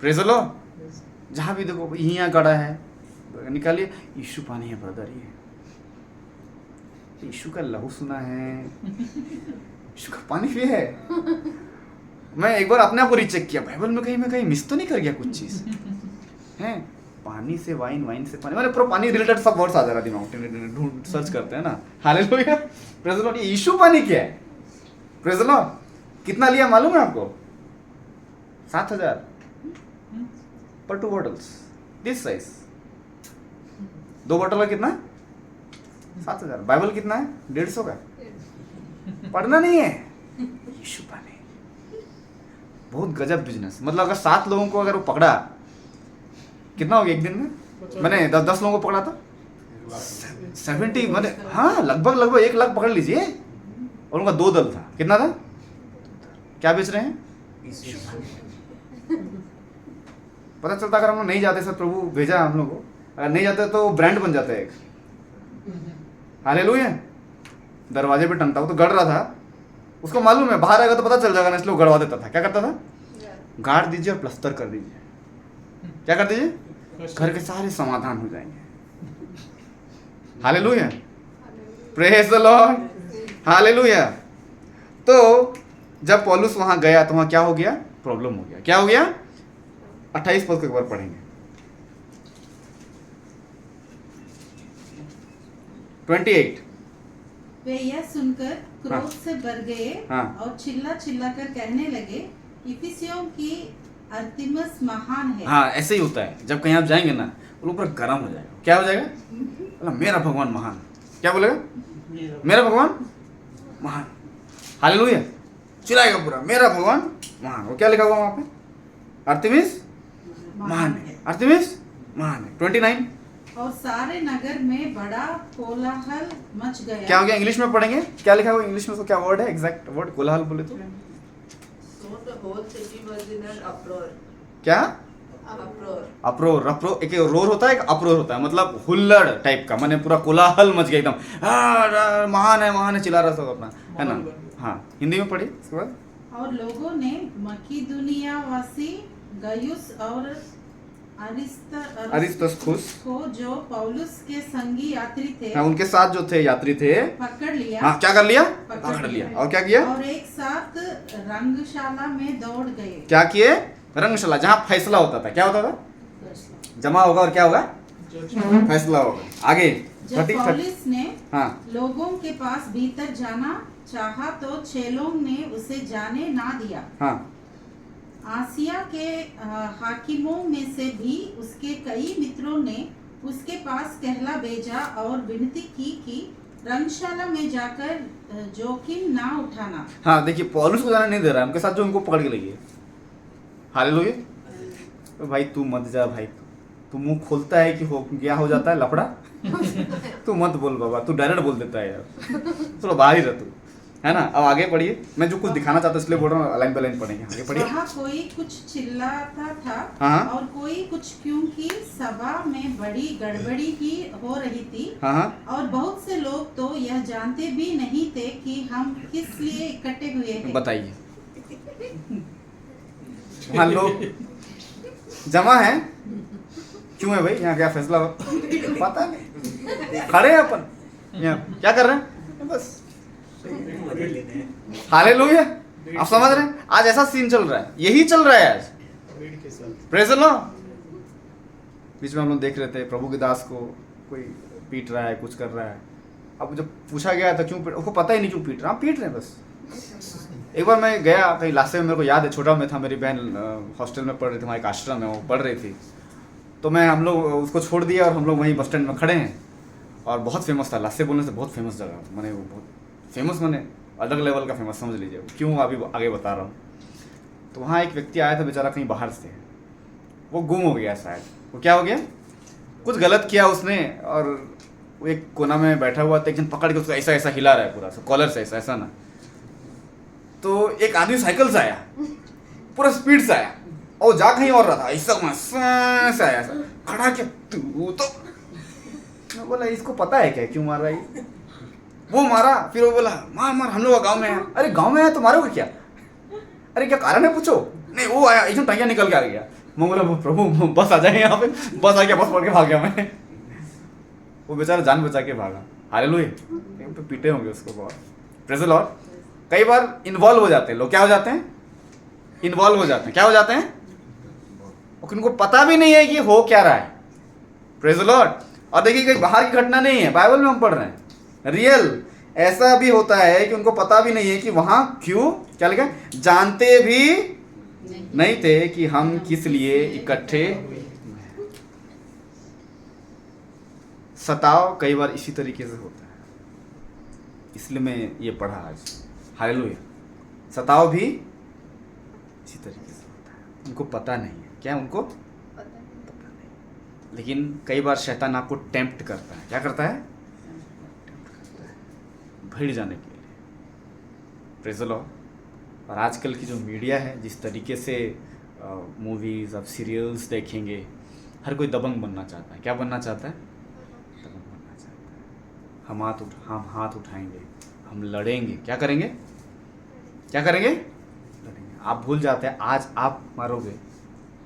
Praise the Lord. जहाँ भी देखो यहाँ गड़ा है, निकालिए, इशू पानी है ब्रदर। ये इशू का लहू सुना है, इशू का पानी भी है। मैं एक बार अपने आप को रीचेक किया, बाइबल में कहीं मिस तो नहीं कर गया कुछ चीज है? पानी से वाइन, वाइन से पानी, मतलब पूरा पानी रिलेटेड सब वर्ड्स आ जा रहा दिमाग, ढूंढ सर्च करते हैं ना। Hallelujah, praise the Lord. ये इशू पानी क्या है? Praise the Lord. कितना लिया मालूम है आपको? 7,000 पर 2 बॉटल्स, दिस साइज। 2 बॉटल का कितना? 7,000। बाइबल कितना है? 150 का। पढ़ना नहीं है, यीशु पानी। बहुत गजब बिजनेस। मतलब अगर 7 लोगों को अगर वो पकड़ा, कितना हो गया एक दिन में? मैंने 10 लोगों को पकड़ा था, 70, मैंने, हाँ लगभग 1 लाख पकड़ लीजिए। और उनका 2 दल था। कितना था? क्या बेच रहे हैं? पता चलता अगर हम लोग नहीं जाते, सर प्रभु भेजा हम लोग को, अगर नहीं जाते तो ब्रांड बन जाता है एक। हालेलुया। दरवाजे पे टंगता, वो तो गड़ रहा था, उसको मालूम है बाहर आएगा तो पता चल जाएगा ना, इसलिए वो गड़वा देता था। क्या करता था? गाड़ दीजिए और प्लस्तर कर दीजिए। क्या कर दीजिए? घर के सारे समाधान हो जाएंगे। Hallelujah, praise the Lord, hallelujah. तो जब पौलुस वहां गया तो वहां क्या हो गया? प्रॉब्लम हो गया। क्या हो गया? 28 पद को एक बार पढ़ेंगे। 28। वे यह सुनकर क्रोध हाँ। से भर गए हाँ। और चिल्ला कर कहने लगे, इफिसियों की अर्तिमस महान है। हाँ, ऐसे ही होता है। जब कहीं आप जाएंगे ना, वो लोग पूरा गर्म हो जाएगा। क्या हो जाएगा? बोला मेरा भगवान महान। क्या बोलेगा? मेरा भगवान महान। हालेलुया। चिल्लाएगा पूरा, मेरा भगवान महान। वो क्या लिखा हुआ वहां पे? अर्तिमिस महान है, अर्तिमिस महान है। 29। और सारे नगर में बड़ा कोलाहल मच गया। क्या हो गया? इंग्लिश में पढ़ेंगे, क्या लिखा हुआ इंग्लिश में? तो क्या वर्ड है एग्जैक्ट वर्ड? कोलाहल बोले तो So the whole city was in an uproar. क्या? Uproar. अप्रोर। अप्रोर एक रोर होता है, एक अप्रोर होता है, मतलब हुल्लड़ टाइप का, माने पूरा कोलाहल मच गया एकदम। महान है चिल्ला रहा सब अपना, है ना? हाँ, हिंदी में पढ़िए इसके बाद। और लोगों ने मकिदुनियावासी गयुस और अरिस्तर्खुस को जो पौलुस के संगी यात्री थे हाँ, उनके साथ जो थे यात्री थे, पकड़ लिया। हाँ क्या कर लिया? पकड़ पकड़ लिया। लिया। और क्या किया? और एक साथ रंगशाला में दौड़ गए। क्या किए? रंगशाला, जहाँ फैसला होता था। क्या होता था? जमा होगा और क्या होगा? फैसला होगा। आगे जब पौलुस ने हाँ लोगों के पास भीतर जाना चाहा तो चेलों ने उसे जाने ना दिया। हाँ आसिया के हाकिमों में से भी उसके कई मित्रों ने उसके पास कहला भेजा और विनती की कि रंगशाला में जाकर जोखिम ना उठाना। हाँ, देखिए पौलुस को जाने नहीं दे रहा है, उनके साथ जो उनको पकड़ के लगी है। हालेलुया। तो भाई तू मत जा भाई, तू मुंह खोलता है कि हो क्या हो जाता है लफड़ा। तू मत बोल बाबा, तू डायरेक्ट बोल देता है यार, थोड़ा बाहर ही रह तू, है ना? अब आगे पढ़िए, मैं जो कुछ दिखाना चाहता हूँ इसलिए बोल रहा हूँ, लाइन बाय लाइन पढ़ेंगे। आगे पढ़िए। वहाँ कोई कुछ चिल्लाता था हाँ। और कोई कुछ, क्योंकि सभा में बड़ी गड़बड़ी ही हो रही थी। हाँ और बहुत से लोग तो यह जानते भी नहीं थे कि हम किस लिए इकट्ठे हुए हैं। बताइए, वहाँ लोग जमा है क्यों है भाई? यहाँ क्या फैसला हो? पता नहीं, खड़े हैं अपन यहाँ, क्या कर रहे हैं? बस हालेलुया। आप समझ रहे हैं? आज ऐसा सीन चल रहा है, यही चल रहा है आज। Praise the Lord. बीच में हम लोग देख रहे थे प्रभु के दास को कोई पीट रहा है, कुछ कर रहा है। अब जब पूछा गया था क्यों पीट, उसको पता ही नहीं क्यों पीट रहा, पीट रहे हैं बस। एक बार मैं गया कहीं लास्ट में, मेरे को याद है, छोटा में था, मेरी बहन हॉस्टल में पढ़ रही थी, वहाँ एक आश्रम में वो पढ़ रही थी, तो हम लोग उसको छोड़ दिया और हम लोग वहीं बस स्टैंड में खड़े हैं। और बहुत फेमस था, लास्ट बोलने से बहुत फेमस जगह, मैंने वो बहुत फेमस, मैंने अलग लेवल का फेमस समझ लीजिए, क्यों अभी आगे बता रहा हूँ। तो वहाँ एक व्यक्ति आया था बेचारा कहीं बाहर से, वो गुम हो गया शायद। वो क्या हो गया? कुछ गलत किया उसने, और वो एक कोना में बैठा हुआ था, एक जन पकड़ के उसको ऐसा ऐसा हिला रहा है पूरा, कॉलर से ऐसा ऐसा ना। तो एक आदमी साइकिल से आया, पूरा स्पीड से आया, और जा कहीं और रहा था, ऐसा से आया, खड़ा किया, तू तो मैं बोला इसको पता है क्या क्यों मार रहा है? वो मारा, फिर वो बोला मार मार, हम लोग गाँव में हैं। अरे गाँव में है तो मारोगे क्या? अरे क्या कारण है पूछो। नहीं वो आया, एकदम टंकिया निकल के आ गया। मैं बोला प्रभु बस आ जाए यहाँ पे, बस आ गया, बस पढ़ के भाग गया मैं। वो बेचारा जान बचा के भागा। हालेलुया। पीटे होंगे उसको बहुत। Praise the Lord. कई बार इन्वॉल्व हो जाते हैं लोग, क्या हो जाते हैं? इन्वॉल्व हो जाते हैं। क्या हो जाते हैं? उनको पता भी नहीं है कि हो क्या रहा है। Praise the Lord. और देखिए कहीं बाहर की घटना नहीं है, बाइबल में हम पढ़ रहे हैं, रियल ऐसा भी होता है कि उनको पता भी नहीं है कि वहां क्यों, क्या लिखा है, जानते भी नहीं थे कि हम किस लिए इकट्ठे। सताव कई बार इसी तरीके से होता है, इसलिए मैं ये पढ़ा आज। हालेलुया। सताव भी इसी तरीके से होता है, उनको पता नहीं है। क्या उनको पता नहीं, लेकिन कई बार शैतान आपको टेम्प्ट करता है। क्या करता है? भिड़ जाने के लिए। Praise the Lord. और आजकल की जो मीडिया है, जिस तरीके से मूवीज़ अब सीरियल्स देखेंगे, हर कोई दबंग बनना चाहता है। क्या बनना चाहता है? दबंग बनना चाहता है। हम हाथ उठाएंगे, हम लड़ेंगे। क्या करेंगे? क्या करेंगे? लड़ेंगे। आप भूल जाते हैं आज आप मारोगे,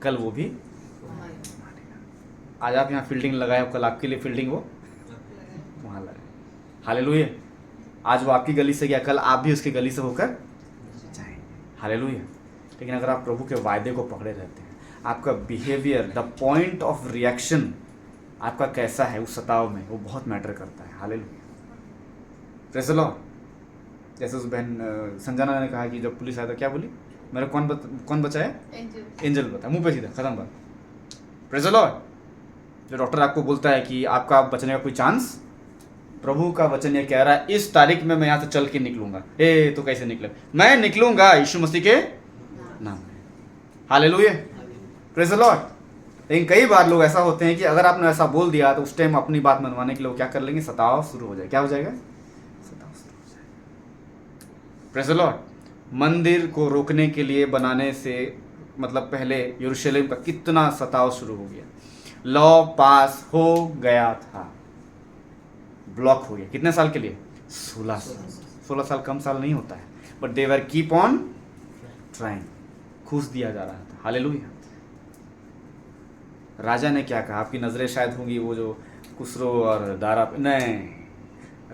कल वो भी मारेगा। आज आप यहाँ फील्डिंग लगाए, कल आपके लिए फील्डिंग वो वहाँ लगाए। हालेलुया। आज वो आपकी गली से गया, कल आप भी उसकी गली से होकर जाएंगे। हालेलुया। लेकिन अगर आप प्रभु के वायदे को पकड़े रहते हैं, आपका behaviour, the point of reaction आपका कैसा है उस सताव में, वो बहुत मैटर करता है। हालेलुया। Praise the Lord. जैसे उस बहन संजना ने कहा कि जब पुलिस आया तो क्या बोली? मेरा कौन बचाया? एंजल बता, मुंह पे सीधा, खत्म बात। Praise the Lord. जो डॉक्टर आपको बोलता है कि आपका बचने का कोई चांस प्रभु का वचन ये कह रहा है इस तारीख में मैं यहाँ से चल के निकलूंगा। ए तो कैसे निकले? मैं निकलूंगा यीशु मसीह के नाम में। Hallelujah, praise the Lord. लेकिन कई बार लोग ऐसा होते हैं कि अगर आपने ऐसा बोल दिया तो उस टाइम अपनी बात मनवाने के लिए वो क्या कर लेंगे? सताव शुरू हो जाए। क्या हो जाएगा? सताव शुरू हो जाएगा। Praise the Lord. मंदिर को रोकने के लिए बनाने से मतलब पहले यरूशलेम का कितना सताव शुरू हो गया। लॉ पास हो गया था, ब्लॉक हो गया। कितने साल के लिए? 16 साल। 16 साल कम साल नहीं होता है, but they were keep on trying. घूस दिया जा रहा था। हालेलुया। राजा ने क्या कहा? आपकी नजरें शायद होंगी वो जो कुसरो और दारा पे, नहीं,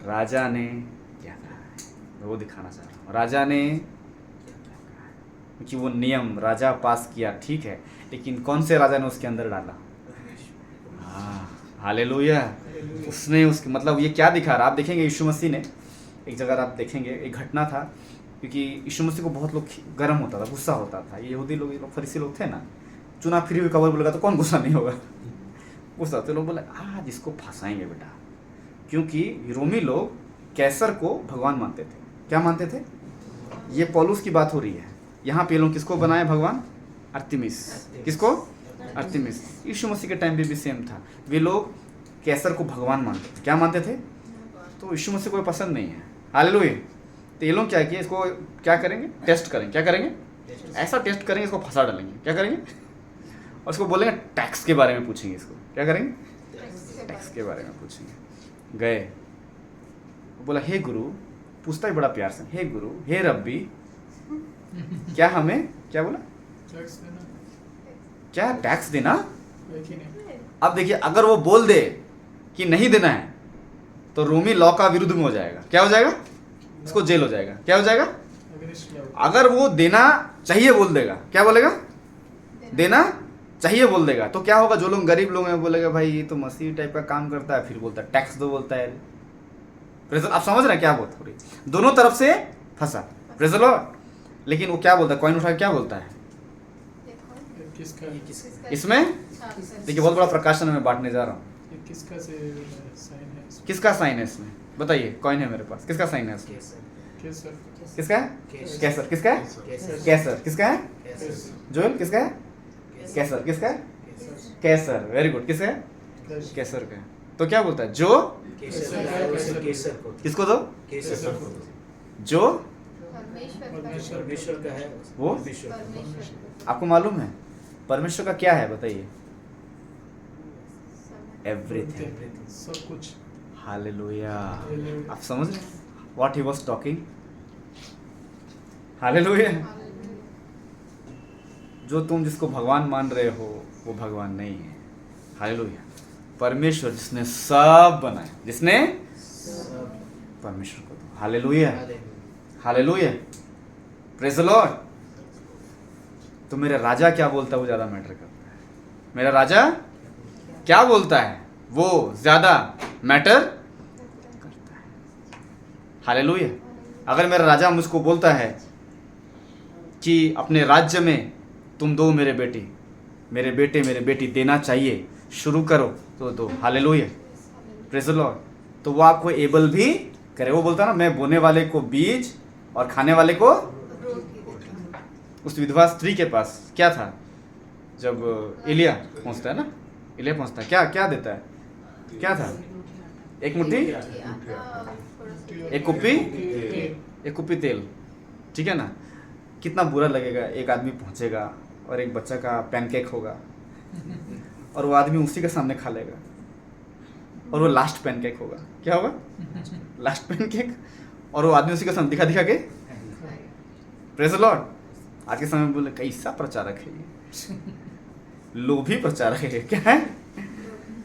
राजा ने क्या कहा मैं वो दिखाना चाह रहा हूँ। राजा ने, क्योंकि वो नियम राजा पास किया, ठीक है, लेकिन कौन से राजा ने उसके अंदर डाला? हाँ, हालेलुया। उसने उसके मतलब ये क्या दिखा रहा? आप देखेंगे यीशु मसीह ने एक जगह, आप देखेंगे एक घटना था, क्योंकि यीशु मसीह को बहुत लोग गर्म होता था, गुस्सा होता था। ये यहूदी लोग फरीसी लोग थे ना, चुना फिरी हुई कबर बोलेगा तो कौन गुस्सा नहीं होगा? गुस्सा। तो लोग बोले आज इसको फंसाएंगे बेटा, क्योंकि रोमी लोग कैसर को भगवान मानते थे। क्या मानते थे? ये पौलुस की बात हो रही है। यहाँ पे लोग किसको बनाए भगवान? अर्तिमिस। किसको? अर्तिमिस। यीशु मसीह के टाइम पे भी सेम था। वे लोग कैसर को भगवान मानते थे। क्या मानते थे? तो यीशु मसीह को पसंद नहीं है। हालेलुया। तो ये लोग क्या किए? इसको क्या करेंगे? टेस्ट करेंगे। क्या करेंगे? ऐसा टेस्ट करेंगे, इसको फंसा डालेंगे। क्या करेंगे? और इसको बोलेंगे टैक्स के बारे में पूछेंगे। इसको क्या करेंगे? टैक्स के बारे में पूछेंगे। गए, बोला हे गुरु, पूछता ही बड़ा प्यार से, हे गुरु, हे रब्बी, क्या हमें, क्या बोला? टैक्स देना क्या टैक्स देना? है कि नहीं? अब देखिए, अगर वो बोल दे कि नहीं देना है तो रोमी लॉ का विरुद्ध में हो जाएगा। क्या हो जाएगा? उसको जेल हो जाएगा। क्या हो जाएगा? Against law. अगर वो देना चाहिए बोल देगा, क्या बोलेगा? देना चाहिए बोल देगा, तो क्या होगा? जो लोग गरीब लोग हैं बोलेगा भाई ये तो मसीह टाइप का काम करता है, फिर बोलता है टैक्स दो, बोलता है। आप समझ रहे हैं क्या बात हो रही? दोनों तरफ से फंसा। Praise the Lord. लेकिन वो क्या बोलता है? कॉइन उठा के क्या बोलता है? किसका इसमें देखिए, बहुत बड़ा प्रकाशन मैं बांटने जा रहा हूँ। ये किसका से साइन है इसमें? किसका साइन है इसमें? बताइए। कॉइन है मेरे पास, किसका साइन है इसमें? केसर। किसका है? कैसर। किसका है? कैसर। किसका है? जोएल। किसका है? कैसर। किसका है? कैसर। Very good. किसका है? कैसर का है। तो क्या बोलता है? जो किसको दो? जो परमेश्वर का है वो परमेश्वर आपको मालूम है परमेश्वर का क्या है? बताइए। एवरीथिंग, सब कुछ। हालेलुया। आप समझ रहे हैं what he was talking? Hallelujah. जो तुम जिसको भगवान मान रहे हो वो भगवान नहीं है। हालेलुया। परमेश्वर जिसने सब बनाया, जिसने परमेश्वर को दो। Hallelujah, hallelujah, praise the Lord. तो मेरा राजा क्या बोलता है वो ज़्यादा मैटर करता है। मेरा राजा क्या बोलता है वो ज़्यादा मैटर करता है। हालेलुया। अगर मेरा राजा मुझको बोलता है कि अपने राज्य में तुम दो मेरे बेटे मेरे बेटी देना चाहिए, शुरू करो, तो दो। Hallelujah, praise the Lord. तो वो आपको एबल भी करे। वो बोलता ना, मैं बोने वाले को बीज और खाने वाले को। उस विधवा स्त्री के पास क्या था? जब एलिया पहुंचता है ना, एलिया पहुंचता है, क्या क्या देता है? क्या था? एक मुट्ठी, एक कुप्पी तेल, ठीक है ना। कितना बुरा लगेगा, एक आदमी पहुंचेगा और एक बच्चा का पैनकेक होगा और वो आदमी उसी के सामने खा लेगा और वो लास्ट पैनकेक होगा। क्या होगा? Last pancake. और वो आदमी उसी के सामने दिखा दिखा के। Praise the Lord. आज के समय में बोले कैसा प्रचारक है ये, लोभी प्रचारक है। क्या है?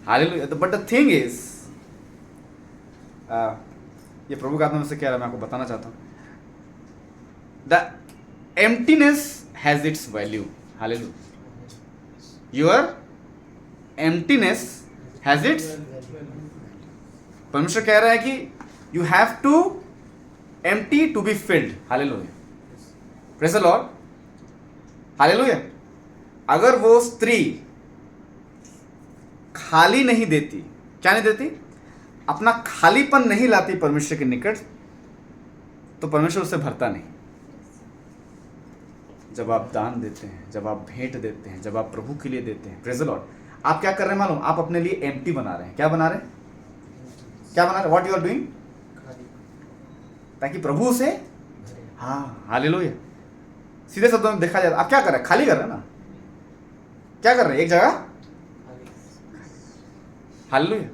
Hallelujah. But the thing is, ये प्रभु का आत्मा में से कह रहा है, मैं आपको बताना चाहता हूँ, the emptiness has its value. Hallelujah. Your emptiness has its. परमेश्वर कह रहा है कि you have to empty to be filled. Hallelujah, praise the Lord. Hallelujah. अगर वो स्त्री खाली नहीं देती, क्या नहीं देती? अपना खालीपन नहीं लाती परमेश्वर के निकट, तो परमेश्वर उसे भरता नहीं। जब आप दान देते हैं, जब आप भेंट देते हैं, जब आप प्रभु के लिए देते हैं, प्रेज द लॉर्ड, आप क्या कर रहे हैं मालूम? आप अपने लिए एम्प्टी बना रहे हैं। क्या बना रहे हैं? क्या बना रहे हैं? What you are doing? ताकि प्रभु उसे, हाँ, हालेलुया। सीधे शब्दों में देखा जाए आप क्या कर रहे हैं? खाली कर रहे हैं ना। क्या कर रहे हैं? एक जगह, हालेलुया।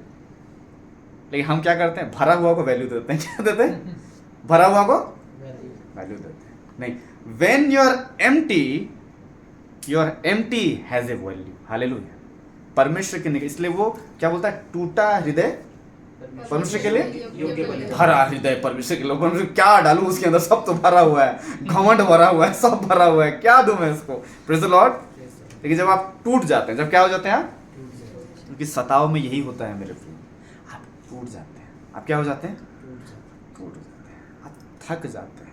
लेकिन हम क्या करते हैं? भरा हुआ को वैल्यू देते हैं। क्या देते हैं? भरा हुआ को वैल्यू देते हैं। नहीं, when you are empty, your empty has a value. Hallelujah. परमेश्वर के निकट, इसलिए वो क्या बोलता है? टूटा हृदय परमेश्वर के लिए, भरा हृदय परमेश्वर के लिए। परमेश्वर क्या डालूं उसके अंदर? सब तो भरा हुआ है, घमंड भरा हुआ है, सब भरा हुआ है, क्या दूं मैं इसको? Praise the Lord. लेकिन जब आप टूट जाते हैं, जब क्या हो जाते हैं आप? क्योंकि सताव में यही होता है मेरे फ्रेंड, आप टूट जाते हैं। आप क्या हो जाते हैं? टूट जाते हैं, आप थक जाते हैं।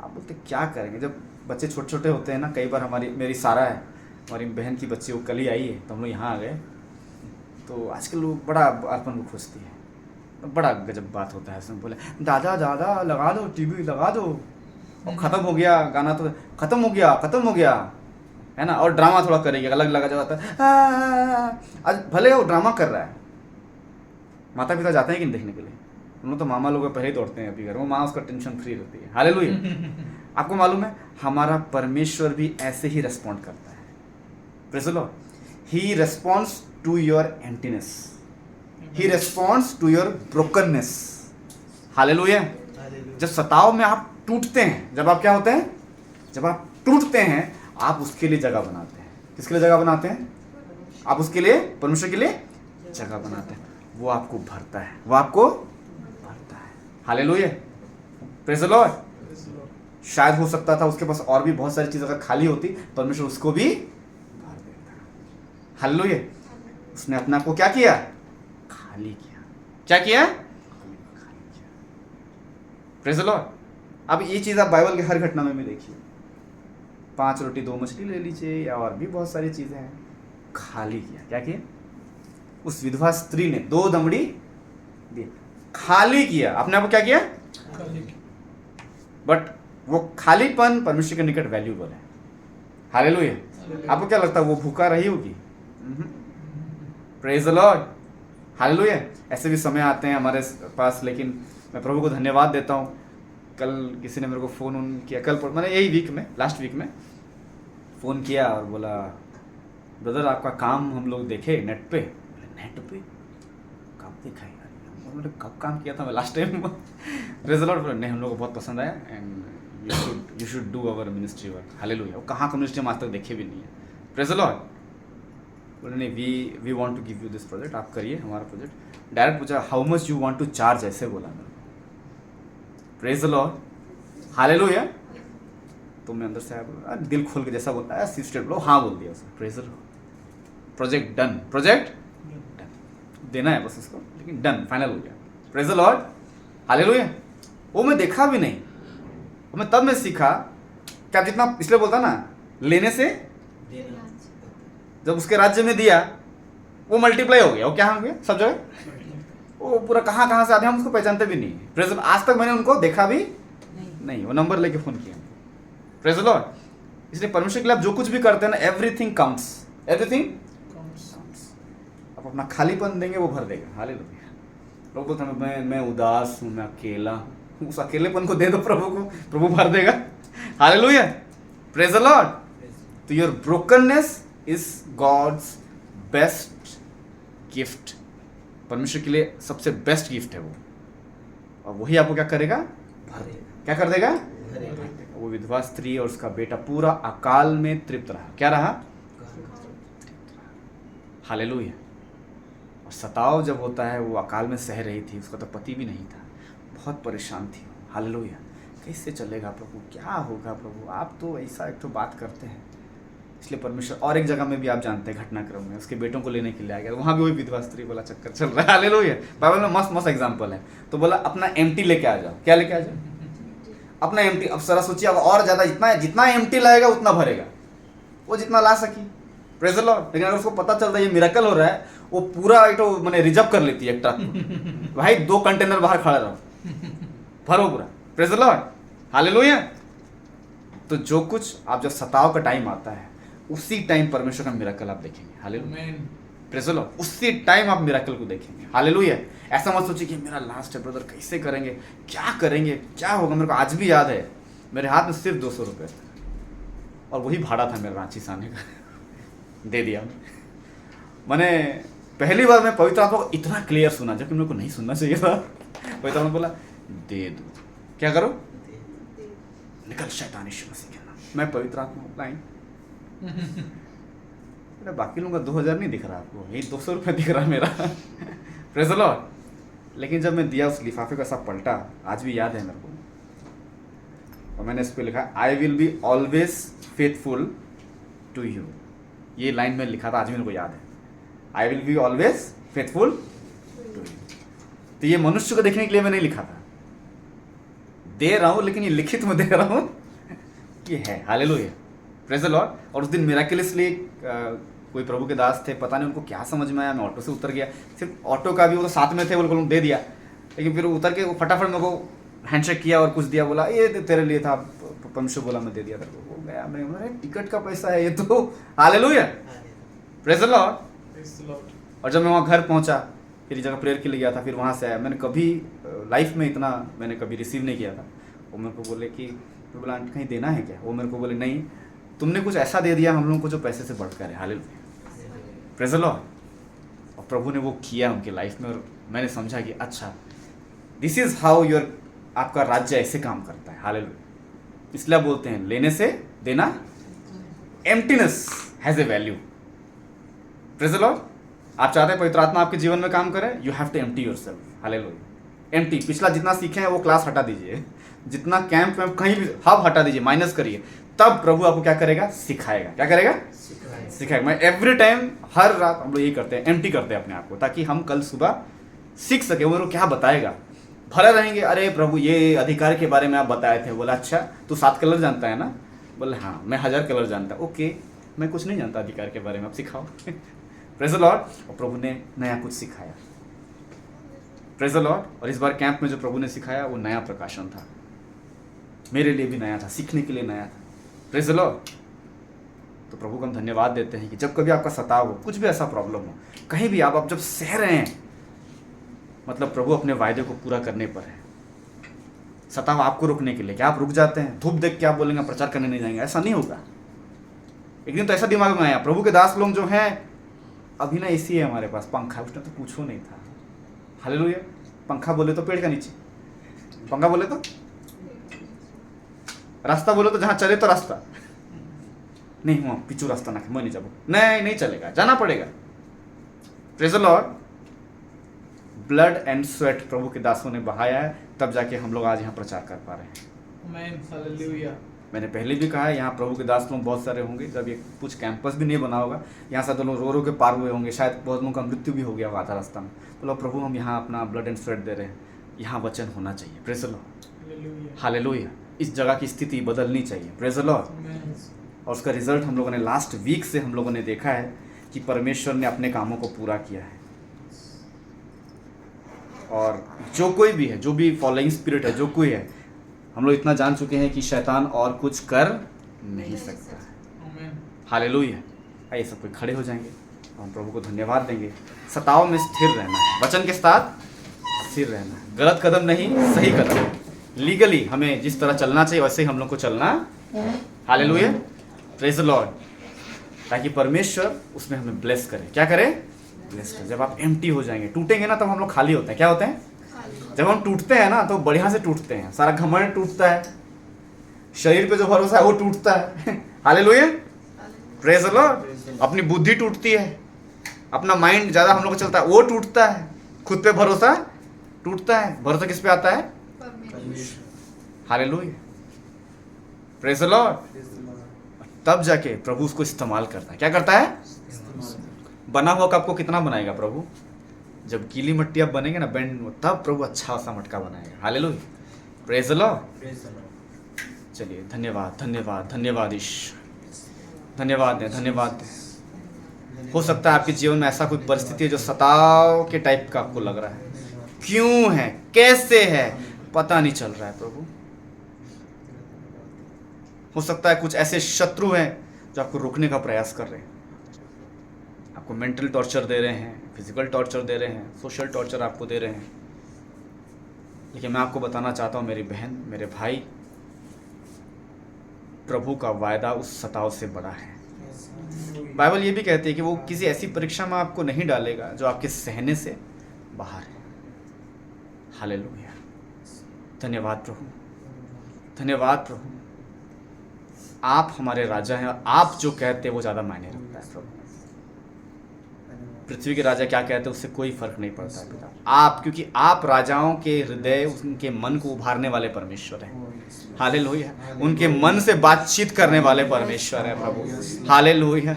आप बोलते क्या करेंगे? जब बच्चे छोटे छोटे होते हैं ना, कई बार मेरी सारा है, हमारी बहन की बच्ची, वो कल ही आई है, तो हम लोग यहाँ आ गए। तो आजकल लोग बड़ा अर्पण को खोजती है, तो बड़ा गजब बात होता है। उसमें बोले दादा दादा लगा दो, टीवी लगा दो, और ख़त्म हो गया गाना, तो ख़त्म हो गया है ना। और ड्रामा थोड़ा करेगी, अलग लगा जाता है। आज भले वो ड्रामा कर रहा है, माता पिता जाते हैं कि नहीं देखने के लिए? हम लोग तो मामा लोग पहले ही दौड़ते हैं अभी घर, वो माँ उसका टेंशन फ्री रहती है। हालेलुया। आपको मालूम है हमारा परमेश्वर भी ऐसे ही रेस्पॉन्ड करता है। Praise the Lord. He responds to your emptiness, he responds to your brokenness. Hallelujah. जब सताव में आप टूटते हैं, जब आप क्या होते हैं? जब आप टूटते हैं, आप उसके लिए जगह बनाते हैं। किसके लिए जगह बनाते हैं? आप उसके लिए, परमेश्वर के लिए जगह बनाते हैं। वो आपको भरता है, वो आपको भरता है। हालेलुया। Praise the Lord. शायद हो सकता था उसके पास और भी बहुत सारी चीज़ अगर खाली होती, परमेश्वर उसको भी भर देता। हालेलुया। उसने अपने आप को क्या किया? खाली किया। क्या किया? खाली किया। Praise the Lord. अब ये चीज़ आप बाइबल के हर घटना में भी देखिए। 5 रोटी 2 मछली ले लीजिए, या और भी बहुत सारी चीज़ें हैं। खाली किया। क्या किया? उस विधवा स्त्री ने 2 दमड़ी दी, खाली किया। अपने आप को क्या किया? बट वो खालीपन परमेश्वर के निकट वैल्यूबल है। हालेलुया। आपको क्या लगता है वो भूखा रही होगी? Praise the Lord. हालेलुया। ऐसे भी समय आते हैं हमारे पास, लेकिन मैं प्रभु को धन्यवाद देता हूँ। कल किसी ने मेरे को फ़ोन किया, कल मैंने यही वीक में, लास्ट वीक में फ़ोन किया और बोला ब्रदर आपका काम हम लोग देखे नेट पे। नेट पे कब देखा यार? मैंने कब काम किया था मैं last time? Praise the Lord. नहीं, हम लोग को बहुत पसंद आया and you should do our ministry work. Hallelujah. वो कहाँ का मिनिस्ट्री हम आज तक देखे भी नहीं है। Praise the Lord. बोले नहीं, we want to give you this project, आप करिए हमारा प्रोजेक्ट। डायरेक्ट पूछा how much you want to charge, ऐसे बोला मेरे को। Praise the Lord. हालेलुया। तो मैं अंदर से आया, दिल खोल के जैसा बोलता है, सिस्टर बोलो, हाँ बोल दिया उसने। Praise the Lord. Project done, project देना है बस उसको, लेकिन डन, फाइनल हो गया। Praise the Lord. हालेलुया। वो मैं देखा भी नहीं, मैं तब मैं सीखा क्या, जितना इसलिए बोलता ना, लेने से जब उसके राज्य में दिया वो मल्टीप्लाई हो गया। वो क्या हो गया सब जगह, वो पूरा कहाँ से आते हैं हम उसको पहचानते भी नहीं। Praise the Lord. आज तक मैंने उनको देखा भी नहीं, वो नंबर लेके फोन किया। Praise the Lord. इसलिए परमेश्वर के लिए आप जो कुछ भी करते हैं ना, एवरीथिंग कम्स, एवरीथिंग आप अपना खालीपन देंगे वो भर देगा। हालेलुया। लोग बोलते हैं मैं उदास हूँ, मैं अकेला हूँ, उस अकेलेपन को दे दो प्रभु को, प्रभु भर देगा। हालेलुया। Praise the Lord. तो your brokenness is God's best gift. परमेश्वर के लिए सबसे बेस्ट गिफ्ट है वो, और वही आपको क्या करेगा? भर देगा। क्या कर देगा? वो विधवा स्त्री और उसका बेटा पूरा अकाल में तृप्त रहा। क्या रहा? हालेलुया। और सताव जब होता है, वो अकाल में सह रही थी, उसका तो पति भी नहीं था, बहुत परेशान थी। हालेलुया। कैसे चलेगा प्रभु, क्या होगा प्रभु, आप तो ऐसा एक तो बात करते हैं। इसलिए परमेश्वर, और एक जगह में भी आप जानते हैं घटनाक्रम में, उसके बेटों को लेने के लिए आ गया, वहाँ भी वही विधवा स्त्री वाला चक्कर चल रहा है। हालेलुया। बाइबल में मस्त मस्त एग्जाम्पल है। तो बोला अपना एम्प्टी लेके आ जाओ। क्या लेके आ जाओ? अपना एम्प्टी। अब सारा सोचिए, अब और ज़्यादा जितना एम्प्टी लाएगा उतना भरेगा, वो जितना ला सकी। Praise the Lord. लेकिन अगर उसको पता चलता है ये मिरेकल हो रहा है, वो पूरा एक तो मैंने रिजर्व कर लेती है एक ट्रक भाई 2 कंटेनर बाहर खड़ा रहो, भरो पूरा। Praise the Lord, hallelujah. तो जो कुछ आप जब सताव का टाइम आता है उसी टाइम परमेश्वर का मिरेकल आप देखेंगे। Hallelujah, amen. Praise the Lord. उसी टाइम आप मिरेकल को देखेंगे। हालेलुया। ऐसा मत सोचिए कि मेरा लास्ट है ब्रदर, कैसे करेंगे, क्या करेंगे, क्या होगा। मेरे को आज भी याद है मेरे हाथ में सिर्फ 200 रुपये था और वही भाड़ा था मेरा रांची से आने का। दे दिया मैंने। पहली बार मैं पवित्र आत्मा को इतना क्लियर सुना जबकि मेरे को नहीं सुनना चाहिए था। पवित्र आत्मा बोला दे दो, क्या करो, निकल शैतान यीशु मसीह के नाम। मैं पवित्र आत्मा लाइन बाकी लोगों का 2000 नहीं दिख रहा आपको, यही 200 रुपये दिख रहा है मेरा। Praise the Lord. लेकिन जब मैं दिया उस लिफाफे का सब पलटा, आज भी याद है मेरे को, और मैंने इस पर लिखा I will be always faithful to you. ये लाइन में लिखा था, आज भी मेरे को याद है, I will be always faithful to you. तो ये मनुष्य को देखने के लिए मैं नहीं लिखा था, दे रहा हूँ, लेकिन ये लिखित में दे रहा हूँ कि है। Hallelujah, praise the Lord. और उस दिन मिराकिलसली कोई प्रभु के दास थे, पता नहीं उनको क्या समझ में आया, मैं ऑटो से उतर गया। सिर्फ ऑटो का भी वो तो साथ में थे, वो दे दिया, लेकिन फिर उतर के वो फटाफट मेरे को हैंडशेक किया और कुछ दिया, बोला ये तेरे लिए था, परमेश्वर बोला मैं दे दिया तेरे को। वो गया, मैं बोला टिकट का पैसा है ये तो। Hallelujah, praise the Lord. Praise the Lord. और जब मैं वहाँ घर पहुँचा, फिर जगह प्रेयर के लिए गया था, फिर वहाँ से आया, मैंने कभी लाइफ में इतना मैंने कभी रिसीव नहीं किया था। वो मेरे को बोले कि, मैं बोला आंटी कहीं देना है क्या। वो मेरे को बोले नहीं, तुमने कुछ ऐसा दे दिया हम लोगों को जो पैसे से बढ़कर है। Hallelujah, praise the Lord. और प्रभु ने वो किया उनकी लाइफ में, और मैंने समझा कि अच्छा दिस इज़ हाउ योर, आपका राज्य ऐसे काम करता है। हालेलुया। इसलिए बोलते हैं लेने से देना, emptiness has a value. Praise the Lord. आप चाहते हैं पवित्र आत्मा आपके जीवन में काम करे, you have to empty yourself. Hallelujah. Empty, पिछला जितना सीखे हैं वो क्लास हटा दीजिए, जितना कैंप में कहीं भी हब हटा दीजिए, माइनस करिए, तब प्रभु आपको क्या करेगा, सिखाएगा। क्या करेगा, सिखाएगा। मैं एवरी टाइम, हर रात हम लोग यही करते हैं, एम्प्टी करते हैं अपने आप को, ताकि हम कल सुबह सीख सके वो क्या बताएगा। भले रहेंगे, अरे प्रभु ये अधिकार के बारे में आप बताए थे। बोला अच्छा तू 7 कलर जानता है ना। बोले हाँ मैं 1000 कलर जानता। ओके मैं कुछ नहीं जानता अधिकार के बारे में, आप सिखाओ। Praise the Lord. और प्रभु ने नया कुछ सिखाया। Praise the Lord. और इस बार कैंप में जो प्रभु ने सिखाया वो नया प्रकाशन था, मेरे लिए भी नया था, सीखने के लिए नया था। Praise the Lord. तो प्रभु को हम धन्यवाद देते हैं कि जब कभी आपका सताव हो, कुछ भी ऐसा प्रॉब्लम हो, कहीं भी आप जब सह रहे हैं, मतलब प्रभु अपने वायदे को पूरा करने पर है। सताव आपको रोकने के लिए, क्या आप रुक जाते हैं, धूप देख के आप बोलेंगे प्रचार करने नहीं जाएंगे, ऐसा नहीं होगा। एक दिन तो ऐसा दिमाग में आया, प्रभु के दास लोग जो हैं, अभी ना एसी है हमारे पास, पंखा, उसने तो पूछो नहीं था। हालेलुया। पंखा बोले तो पेड़ का नीचे, पंखा बोले तो रास्ता, बोले तो जहाँ चले तो रास्ता नहीं हुआ, पिछू रास्ता ना, मैं नहीं जाऊँ, नहीं चलेगा, जाना पड़ेगा। Praise the Lord. Blood and sweat प्रभु के दासों ने बहाया है, तब जाके हम लोग आज यहाँ प्रचार कर पा रहे हैं। आमेन, हालेलुया। मैंने पहले भी कहा है, यहाँ प्रभु के दास लोग बहुत सारे होंगे, जब ये कुछ कैंपस भी नहीं बना होगा, यहाँ से तो लोग रो के पार हुए होंगे, शायद बहुत लोगों का मृत्यु भी हो गया होगा आधा रास्ता में। बोलो प्रभु हम यहाँ अपना ब्लड एंड स्वेट दे रहे हैं, यहाँ वचन होना चाहिए। Praise the Lord, hallelujah. इस जगह की स्थिति बदलनी चाहिए। Praise the Lord. और उसका रिजल्ट हम लोगों ने लास्ट वीक से हम लोगों ने देखा है कि परमेश्वर ने अपने कामों को पूरा किया है। और जो कोई भी है, जो भी फॉलोइंग स्पिरिट है, जो कोई है, हम लोग इतना जान चुके हैं कि शैतान और कुछ कर नहीं सकता है। हालेलुया। आइए सब कोई खड़े हो जाएंगे, हम प्रभु को धन्यवाद देंगे। सताव में स्थिर रहना है, वचन के साथ स्थिर रहना है, गलत कदम नहीं, सही कदम। लीगली हमें जिस तरह चलना चाहिए वैसे ही हम लोग को चलना। Hallelujah, praise the Lord. ताकि परमेश्वर उसमें हमें ब्लेस करे। क्या करे, ब्लेस करे। जब आप एम्प्टी हो जाएंगे, टूटेंगे ना, तब हम लोग खाली होते हैं। क्या होते हैं, जब हम टूटते हैं ना तो बढ़िया से टूटते हैं, सारा घमंड टूटता है, शरीर पे जो भरोसा है वो टूटता है। Hallelujah, praise the Lord. अपनी बुद्धि टूटती है, अपना माइंड ज़्यादा हम लोग को चलता है वो टूटता है, खुद पे भरोसा टूटता है। भरोसा किस पे आता है, हालेलुया, प्रेज़ द लॉर्ड। तब जाके प्रभु उसको इस्तेमाल करता है। क्या करता है, बना हुआ कप को कितना बनाएगा प्रभु, जब गीली मिट्टी आप बनेंगे ना बेंड, तब प्रभु अच्छा सा मटका बनाएगा। Hallelujah, praise the Lord. चलिए धन्यवाद धन्यवाद धन्यवाद ईश, धन्यवाद दें, धन्यवाद दें। हो सकता है आपके जीवन में ऐसा कोई परिस्थिति है जो सताव के टाइप का आपको लग रहा है, क्यों है, कैसे है, पता नहीं चल रहा है प्रभु। हो सकता है कुछ ऐसे शत्रु हैं जो आपको रोकने का प्रयास कर रहे हैं, आपको मेंटल टॉर्चर दे रहे हैं, फिजिकल टॉर्चर दे रहे हैं, सोशल टॉर्चर आपको दे रहे हैं। लेकिन मैं आपको बताना चाहता हूँ मेरी बहन, मेरे भाई, प्रभु का वायदा उस सताव से बड़ा है। बाइबल ये भी कहती है कि वो किसी ऐसी परीक्षा में आपको नहीं डालेगा जो आपके सहने से बाहर है। हालेलुया, धन्यवाद प्रभु, धन्यवाद प्रभु। आप हमारे राजा हैं और आप जो कहते हैं वो ज़्यादा मायने रखता है प्रभु। पृथ्वी के राजा क्या कहते हैं उससे कोई फर्क नहीं पड़ता है पिता, आप, क्योंकि आप राजाओं के हृदय, उनके मन को उभारने वाले परमेश्वर हैं। हालेलुया, उनके मन से बातचीत करने वाले परमेश्वर है प्रभु। Hallelujah,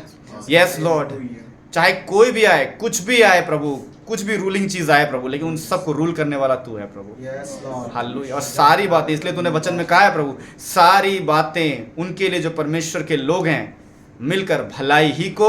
yes Lord. चाहे कोई भी आए, कुछ भी आए प्रभु, कुछ भी रूलिंग चीज आए प्रभु, लेकिन उन सबको रूल करने वाला तू है प्रभु। हालेलुया। और सारी बातें, इसलिए तूने वचन में कहा है प्रभु, सारी बातें उनके लिए जो परमेश्वर के लोग हैं मिलकर भलाई ही को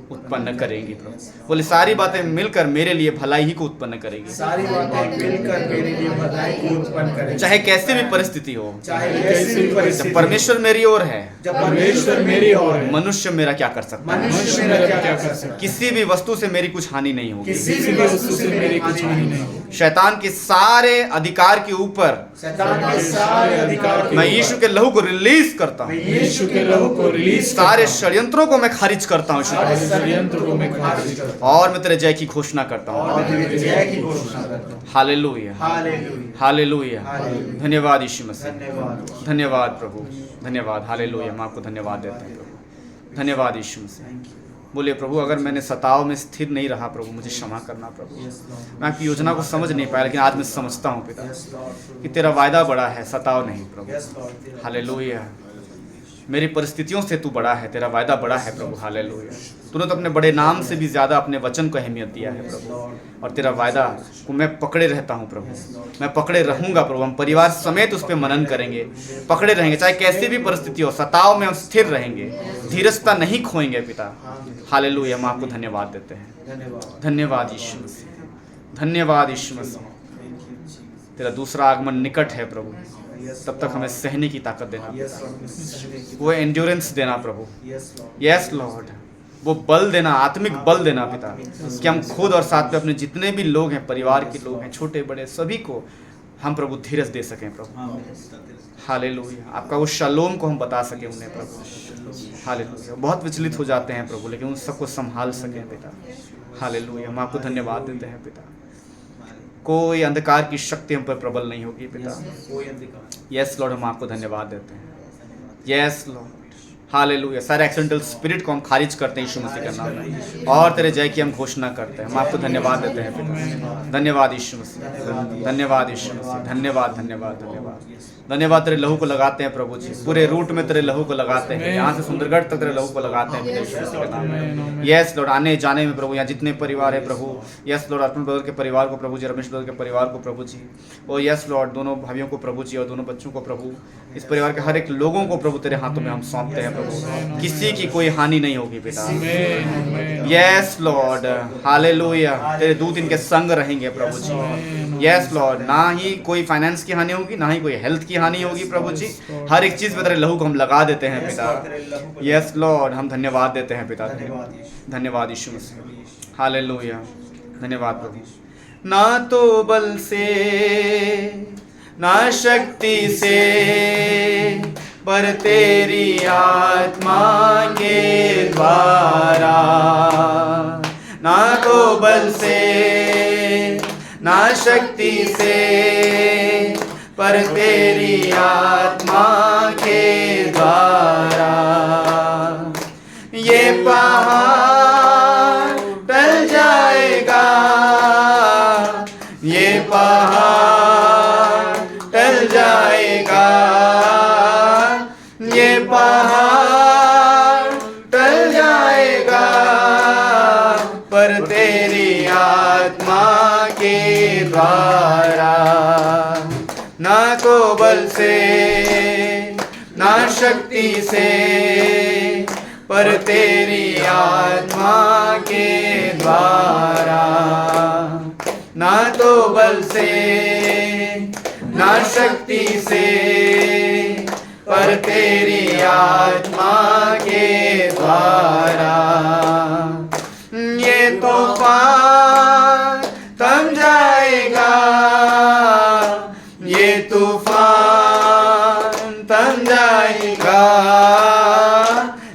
उत्पन्न करेंगी प्रभु। बोले सारी बातें मिलकर मेरे लिए भलाई ही को उत्पन्न करेंगी। सारी बातें मिलकर मेरे लिए भलाई को उत्पन्न करेंगी। चाहे कैसी भी परिस्थिति हो, चाहे कैसी भी परिस्थिति, जब परमेश्वर मेरी ओर है, जब परमेश्वर मेरी ओर है, मनुष्य मेरा क्या कर सकता है? मनुष्य मेरा क्या कर सकता है? किसी भी वस्तु से मेरी कुछ हानि नहीं होगी। किसी भी वस्तु से मेरी कुछ हानि नहीं होगी। शैतान के सारे अधिकार के ऊपर शैतान के सारे अधिकार मैं यीशु के लहू को रिलीज करता हूँ। यीशु के लहू को रिलीज, सारे षड्यंत्रों को मैं खारिज करता हूँ षड्यंत्र को मैं खारिज करता हूँ और मैं तेरे जय की घोषणा करता हूँ। और तेरे जय की घोषणा करता हूँ। Hallelujah, hallelujah, hallelujah. हालेलुया। धन्यवाद यीशु मसीह, धन्यवाद, धन्यवाद प्रभु, धन्यवाद। हालेलुया, हम आपको धन्यवाद देते हैं प्रभु। धन्यवाद यीशु मसीह। बोलिए प्रभु, अगर मैंने सताव में स्थिर नहीं रहा प्रभु, मुझे क्षमा करना प्रभु। मैं आपकी योजना को समझ नहीं पाया, लेकिन आज मैं समझता हूँ पिता कि तेरा वायदा बड़ा है, सताव नहीं प्रभु। हालेलुया। मेरी परिस्थितियों से तू बड़ा है, तेरा वायदा बड़ा है प्रभु। हालेलुया। तूने तो अपने बड़े नाम से भी ज़्यादा अपने वचन को अहमियत दिया है प्रभु, और तेरा वायदा को मैं पकड़े रहता हूँ प्रभु। मैं पकड़े रहूँगा प्रभु। हम परिवार समेत उस पर मनन करेंगे, पकड़े रहेंगे, चाहे कैसी भी परिस्थिति हो। सताव में हम स्थिर रहेंगे, धीरजता नहीं खोएंगे पिता। हालेलुया, हम आपको धन्यवाद देते हैं। धन्यवाद यीशु मसीह, धन्यवाद यीशु मसीह। तेरा दूसरा आगमन निकट है प्रभु, तब तक हमें सहने की ताकत देना, वो एंड्योरेंस देना प्रभु। यस लॉर्ड, वो बल देना, आत्मिक बल देना पिता, कि हम खुद और साथ में अपने जितने भी लोग हैं, परिवार के लोग हैं, छोटे बड़े, सभी को हम प्रभु धीरज दे सकें प्रभु। हालेलुया, आपका उस शालोम को हम बता सकें उन्हें प्रभु। हालेलुया। बहुत विचलित हो जाते हैं प्रभु, लेकिन उन सबको संभाल सकें पिता। हालेलुया, हम आपको धन्यवाद देते हैं पिता। कोई अंधकार की शक्ति हम पर प्रबल नहीं होगी पिता। यस लॉर्ड, हम आपको धन्यवाद देते हैं। Yes Lord, hallelujah. सारे एक्सीडेंटल स्पिरिट को हम खारिज करते हैं यीशु मसीह के नाम में, और तेरे जय की हम घोषणा करते हैं। हम आपको धन्यवाद देते हैं पिता। धन्यवाद यीशु मसीह, धन्यवाद यीशु मसीह, धन्यवाद धन्यवाद धन्यवाद धन्यवाद। तेरे लहू को लगाते हैं प्रभु जी, पूरे रूट में तेरे लहू को लगाते हैं, यहाँ से सुंदरगढ़ तक तेरे लहू को लगाते हैं यीशु मसीह के नाम में। यस लॉर्ड, आने जाने में प्रभु, यहाँ जितने परिवार है प्रभु, यस लॉर्ड, अर्पण ब्रदर के परिवार को प्रभु जी, रमेश ब्रदर के परिवार को प्रभु जी, और यस लॉर्ड, दोनों भाइयों को प्रभु जी, और दोनों बच्चों को प्रभु, इस परिवार के हर एक लोगों को प्रभु तेरे हाथों में हम सौंपते हैं प्रभु। किसी की कोई हानि नहीं होगी पिता। Yes Lord, hallelujah. तेरे दूत इनके संग रहेंगे प्रभु जी। यस लॉर्ड, ना ही कोई फाइनेंस की हानि होगी, ना ही कोई हेल्थ की हानि होगी प्रभु जी। हर एक चीज में तेरे लहू को हम लगा देते हैं पिता। यस लॉर्ड, हम धन्यवाद देते हैं पिता। धन्यवाद यीशु मसीह, हालेलुया। धन्यवाद प्रभु। ना तो बल से ना शक्ति से, पर तेरी आत्मा के द्वारा। ना तो बल से ना शक्ति से, पर तेरी आत्मा के द्वारा। ये पहाड़ टल जाएगा, ये पहाड़ टल जाएगा, ये पहाड़ टल जाएगा, पर तेरी आत्मा के द्वारा। ना को बल से ना शक्ति से, पर तेरी आत्मा के द्वारा। ना तो बल से ना शक्ति से, पर तेरी आत्मा के द्वारा। ये तूफान थम जाएगा, ये तूफान थम जाएगा,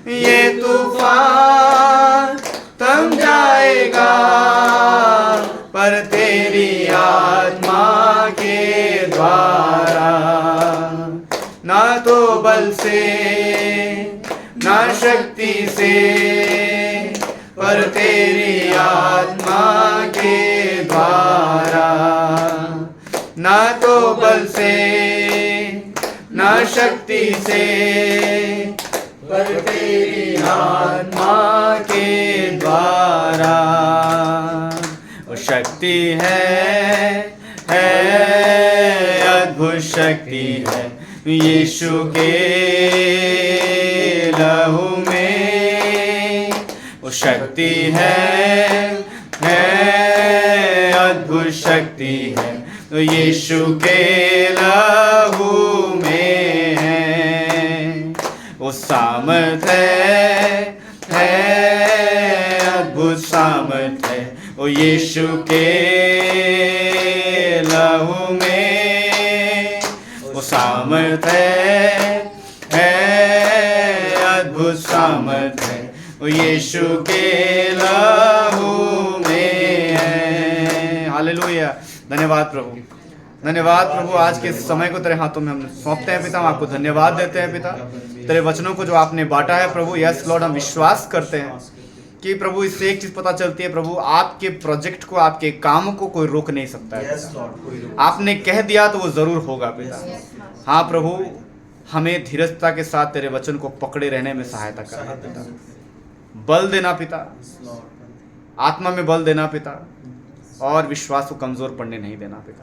ये तूफान थम जाएगा, पर तेरी आत्मा के द्वारा। ना तो बल से ना शक्ति से, पर तेरी आत्मा के द्वारा। ना तो बल से ना शक्ति से, पर तेरी आत्मा के द्वारा। वो शक्ति है अद्भुत शक्ति है यीशु के लहू में। वो शक्ति है अद्भुत शक्ति है यीशु के लहू में है। वो सामर्थ है अद्भुत सामर्थ है वो यीशु के लहू में। वो सामर्थ है अद्भुत सामर्थ है वो यीशु के लहू में है। हालेलुया। धन्यवाद प्रभु, धन्यवाद प्रभु। आज के समय को तेरे हाथों में हम सौंपते हैं पिता। हम आपको धन्यवाद देते हैं पिता, तेरे वचनों को जो आपने बांटा है प्रभु। यस लॉर्ड, हम विश्वास करते हैं कि प्रभु इससे एक चीज पता चलती है प्रभु, आपके प्रोजेक्ट को, आपके काम को कोई रोक नहीं सकता है। आपने कह दिया तो वो जरूर होगा पिता। हाँ प्रभु, हमें धीरजता के साथ तेरे वचन को पकड़े रहने में सहायता करना पिता। बल देना पिता, आत्मा में बल देना पिता, और विश्वास को कमजोर पड़ने नहीं देना पिता।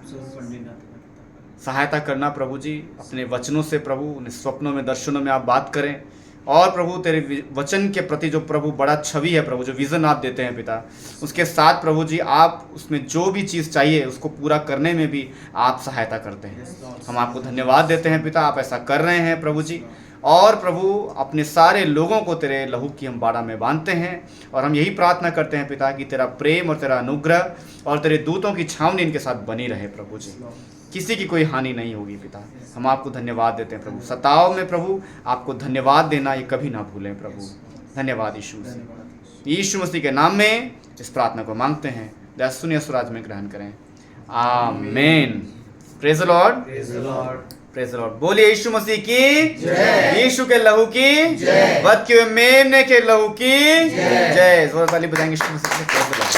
सहायता करना प्रभु जी, अपने वचनों से प्रभु, उन्हें स्वप्नों में, दर्शनों में आप बात करें। और प्रभु तेरे वचन के प्रति जो प्रभु बड़ा छवि है प्रभु, जो विजन आप देते हैं पिता, उसके साथ प्रभु जी आप उसमें जो भी चीज़ चाहिए उसको पूरा करने में भी आप सहायता करते हैं। हम आपको धन्यवाद देते हैं पिता, आप ऐसा कर रहे हैं प्रभु जी। और प्रभु अपने सारे लोगों को तेरे लहू की हम बाड़ा में बांधते हैं, और हम यही प्रार्थना करते हैं पिता कि तेरा प्रेम और तेरा अनुग्रह और तेरे दूतों की छावनी इनके साथ बनी रहे प्रभु जी। किसी की कोई हानि नहीं होगी पिता। हम आपको धन्यवाद देते हैं प्रभु। सताव में प्रभु आपको धन्यवाद देना ये कभी ना भूलें प्रभु। धन्यवाद यीशु मसीह। यीशु मसीह के नाम में इस प्रार्थना को मांगते हैं। दया सुनिए, स्वराज में ग्रहण करें। आमीन। Praise the Lord, praise the Lord, praise the Lord. बोलिए यीशु मसीह की जय, यीशु के लहू की जय, वध के मेमने के लहू की जय। जोर ताली बजाएंगे यीशु मसीह के।